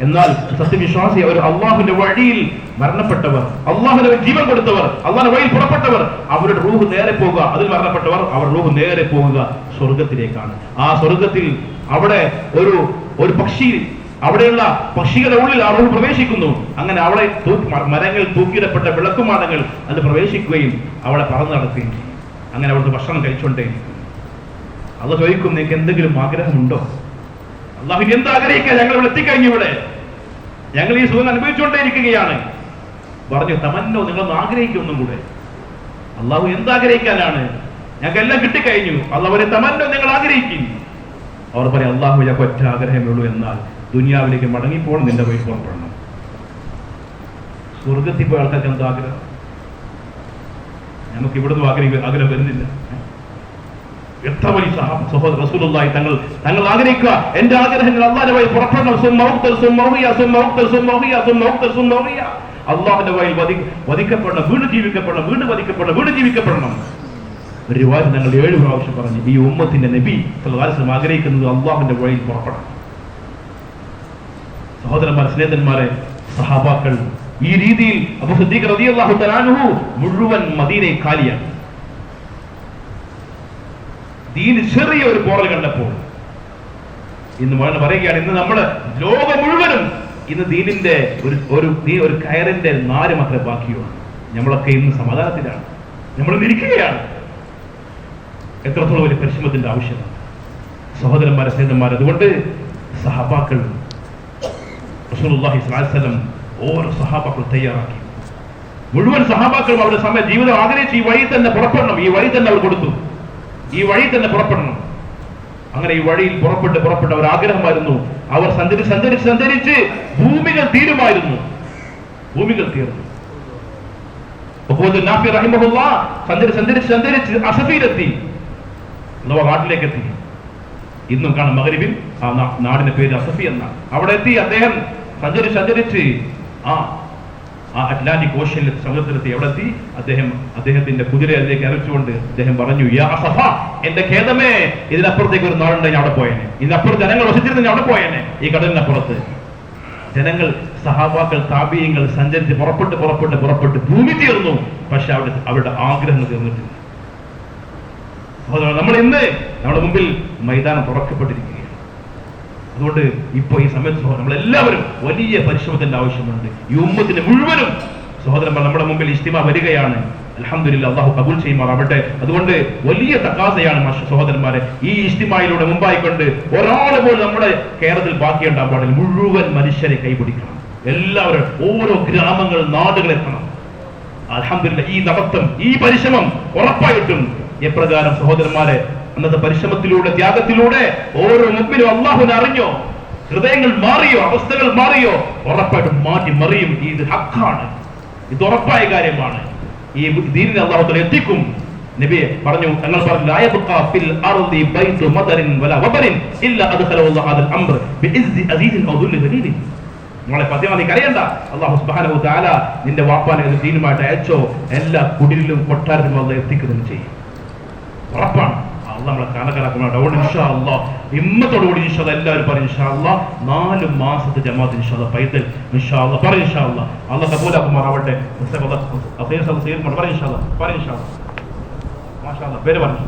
എന്നാൽ സത്യവിശ്വാസി അവർ അള്ളാഹുവിന്റെ വഴിയിൽ മരണപ്പെട്ടവർ, അള്ളാഹുവിന്റെ ജീവൻ കൊടുത്തവർ, അള്ളാഹുവിന്റെ വഴിയിൽ പുറപ്പെട്ടവർ, അവരുടെ റൂഹ് നേരെ പോകുക, അതിൽ മരണപ്പെട്ടവർ അവർ റൂഹ് നേരെ പോകുക സ്വർഗത്തിലേക്കാണ്. ആ സ്വർഗത്തിൽ അവിടെ ഒരു പക്ഷി, അവിടെയുള്ള പക്ഷികളുടെ ഉള്ളിൽ ആ റൂഹ് പ്രവേശിക്കുന്നു. അങ്ങനെ അവിടെ മരങ്ങൾ തൂക്കിയിടപ്പെട്ട വിളക്കുമാടങ്ങൾ അത് പ്രവേശിക്കുകയും അവിടെ പറന്നു നടക്കുകയും ചെയ്യും. അങ്ങനെ അവിടുത്തെ ഭക്ഷണം കഴിച്ചുകൊണ്ടേ അള്ളാഹ് ചോദിക്കും, നിങ്ങൾക്ക് എന്തെങ്കിലും ആഗ്രഹമുണ്ടോ? അള്ളാഹുവിന് എന്ത് ആഗ്രഹിക്കാൻ? ഞങ്ങൾ ഇവിടെ എത്തിക്കഴിഞ്ഞു, ഇവിടെ ഞങ്ങൾ ഈ സുഖം അനുഭവിച്ചുകൊണ്ടേയിരിക്കുകയാണ്. പറഞ്ഞു, തമന്നോ, നിങ്ങളൊന്ന് ആഗ്രഹിക്കൊന്നും കൂടെ. അള്ളാഹു എന്താഗ്രഹിക്കാനാണ്? ഞങ്ങൾക്ക് എല്ലാം കിട്ടിക്കഴിഞ്ഞു. അള്ളാഹുവിനെ തമന്നോ, നിങ്ങൾ ആഗ്രഹിക്കും. അവർ പറയും, അള്ളാഹു ഞങ്ങൾക്ക് ഒറ്റ ആഗ്രഹമുള്ളൂ, എന്നാൽ ദുനിയാവിലേക്ക് മടങ്ങിപ്പോൾ നിന്റെ വഴി പുറപ്പെടണം. സ്വർഗത്തിൽ പോയ ആൾക്കാർക്ക് എന്താ ആഗ്രഹം? നമുക്ക് ഇവിടുന്ന് ആഗ്രഹം വരുന്നില്ല. എത്ര വലിയ സഹോദര റസൂലുള്ളാഹി തങ്ങൾ ആഗ്രഹിക്കുക, എന്റെ ആഗ്രഹങ്ങൾ അള്ളാഹുവിന്റെ വഴി പുറപ്പെടണം. അള്ളാഹുവിന്റെ വഴിയിൽ വധിക്കപ്പെടണം, വീണ്ടും ജീവിക്കപ്പെടണം, വീണ്ടും വധിക്കപ്പെടണം, വീണ്ടും ജീവിക്കപ്പെടണം. ഒരു റിവായത്ത് ഞങ്ങൾ 7 പ്രാവശ്യം പറഞ്ഞു, ഈ ഉമ്മത്തിന്റെ നബി സല്ലല്ലാഹു അലൈഹി വസല്ലം ആഗ്രഹിക്കുന്നത് അള്ളാഹുവിന്റെ വഴിയിൽ പുറപ്പെടണം. സഹോദരന്മാർ, സ്നേഹിതന്മാരെ, സഹാബാക്കൾ ഈ രീതിയിൽ അബൂ സിദ്ദീഖ് റളിയല്ലാഹു തആല അൻഹു മുഴുവൻ മദീനയെ കാലിയാണ്. ദീന് ചെറിയ ഒരു പോറൽ കണ്ടപ്പോൾ ഇന്ന് പറയുകയാണ്, ഇന്ന് നമ്മള് ലോകം മുഴുവനും ഇന്ന് ദീനിന്റെ ഒരു കയറിന്റെ നാര് മാത്രമേ ബാക്കിയുള്ളൂ. നമ്മളൊക്കെ ഇന്ന് സമാധാനത്തിലാണ്, നമ്മൾ ഇരിക്കുകയാണ്. എത്രത്തോളം വലിയ പരിശ്രമത്തിന്റെ ആവശ്യമാണ് സഹോദരന്മാരെ, സ്നേഹിതന്മാരെ. അതുകൊണ്ട് സഹാബാക്കൾ റസൂലുള്ളാഹി സ്വല്ലല്ലാഹു അലൈഹി വസല്ലം ഓരോ സഹാബാക്കൾ തയ്യാറാക്കി. മുഴുവൻ സഹാബാക്കളും അവരുടെ ജീവിതം ആഗ്രഹിച്ച് ഈ വഴി തന്നെ പുറപ്പെടണം. ഈ വഴി തന്നെ അവർ കൊടുത്തു, ഈ വഴി തന്നെ പുറപ്പെടണം. അങ്ങനെ ഈ വഴിയിൽ പുറപ്പെട്ട് അവർ ആഗ്രഹമായിരുന്നു. അവർ സഞ്ചരിച്ച് ഭൂമികൾ തീരുമായിരുന്നു. ഭൂമികൾ തീർന്നു. സഞ്ചരിച്ച് അസഫിയിലെത്തി, അഥവാ നാട്ടിലേക്ക് എത്തി. ഇന്നും കാണാം മഗ്രിബിൽ ആ നാടിന്റെ പേര് അസഫി എന്നാണ്. അവിടെ എത്തി അദ്ദേഹം സഞ്ചരിച്ച് ആ അറ്റ്ലാന്റിക് ഓഷ്യനിൽ സമുദ്രത്തിലെത്തി. അവിടെ എത്തി അദ്ദേഹത്തിന്റെ കുതിരയെ അതിലേക്ക് അരച്ചുകൊണ്ട് അദ്ദേഹം പറഞ്ഞു, യാ അസഫ, എന്റെ ഖേദമേ, ഇതിനപ്പുറത്തേക്ക് ഒരു നാടുണ്ടെങ്കിൽ അവിടെ പോയേനെ, ഇതിനപ്പുറം ജനങ്ങൾ വസിച്ചിരുന്നെങ്കിൽ അവിടെ പോയേനെ. ഈ കടലിനപ്പുറത്ത് ജനങ്ങൾ, സഹാബാക്കൾ, താബിഈങ്ങൾ സഞ്ചരിച്ച് പുറപ്പെട്ട് ഭൂമി തീർന്നു. പക്ഷെ അവരുടെ ആഗ്രഹങ്ങൾ തീർന്നിട്ടില്ല. നമ്മൾ ഇന്ന് നമ്മുടെ മുമ്പിൽ മൈതാനം തുറക്കപ്പെട്ടിരിക്കുകയാണ്. അതുകൊണ്ട് ഇപ്പൊ ഈ സമയത്ത് നമ്മളെല്ലാവരും വലിയ പരിശ്രമത്തിന്റെ ആവശ്യമുണ്ട്. ഈ ഉമ്മത്തിന് മുഴുവനും സഹോദരന്മാർ നമ്മുടെ മുമ്പിൽ ഇസ്തിമ വരികയാണ്. അൽഹംദുലില്ലാഹ്, അല്ലാഹു കബൂൽ ചെയ്യുമാറാവട്ടെ. അതുകൊണ്ട് വലിയ തഖാസയാണ് സഹോദരന്മാരെ, ഈ ഇസ്തിമയിലൂടെ മുമ്പായിക്കൊണ്ട് ഒരാൾ പോലും നമ്മുടെ കേരളത്തിൽ ബാക്കിയുണ്ടാകാൻ പാടില്ല. മുഴുവൻ മനുഷ്യരെ കൈപിടിക്കണം. എല്ലാവരും ഓരോ ഗ്രാമങ്ങൾ, നാടുകൾ എത്തണം. അൽഹംദുലില്ലാഹ്, ഈ നടത്തം, ഈ പരിശ്രമം ഉറപ്പായിട്ടും എപ്രകാരം സഹോദരന്മാരെ അന്നത്തെ പരിശ്രമത്തിലൂടെ, ത്യാഗത്തിലൂടെ ഓരോ മുമ്പിലും അള്ളാഹുവിനെ അറിഞ്ഞോ, ഹൃദയങ്ങൾ മാറിയോ, അവസ്ഥകൾ മാറിയോ, ഉറപ്പായിട്ടും മാറ്റി മറിയും. ഇത് ഹക്കാണ്, ഇത് ഉറപ്പായ കാര്യമാണ്. ഈ ദീനിനെ അല്ലാഹു തആല എത്തിക്കും. നബിയെ പറഞ്ഞു, തങ്ങൾ പറഞ്ഞു, ലാ യബ്ഖാ ഫിൽ അർദി ബൈതു മദറിൻ വലാ വബറിൻ ഇല്ലാ അദ്ഖലഹു അല്ലാഹു ഹാദൽ അംർ ബിഇസ്ദി അസീസിൻ ഔ ദുല്ലി ദലീലിൻ. നമ്മളെ ഫാത്തിമ, നീ കരയണ്ട. അല്ലാഹു സുബ്ഹാനഹു വ തആല നിന്റെ വാപ്പാനെ ദീനുമായിട്ട് അയച്ചോ, എല്ലാ കുടിലും കൊട്ടാരത്തിലും അല്ലാഹു എത്തിക്കുകയും ചെയ്യും. ഉറപ്പാണ്. അല്ലാഹു നമ്മളെ കാലകാലക്കുന്ന ഡൗൺ ഇൻഷാ അല്ലാഹ് ഹിമ്മത്തോടുകൂടി ഇൻഷാ അല്ലാഹ് എല്ലാവരും പറയും ഇൻഷാ അല്ലാഹ് 4 മാസത്തെ ജമാഅത്ത് ഇൻഷാ അല്ലാഹ് പൈതൽ ഇൻഷാ അല്ലാഹ് പറയും ഇൻഷാ അല്ലാഹ്. അല്ലാഹു കബൂലാക്കുമാറാവട്ടെ. പറയും ഇൻഷാ അല്ലാഹ്, പറയും ഇൻഷാ അല്ലാഹ്. മാഷാ അല്ലാഹ്, പേര് പറഞ്ഞു.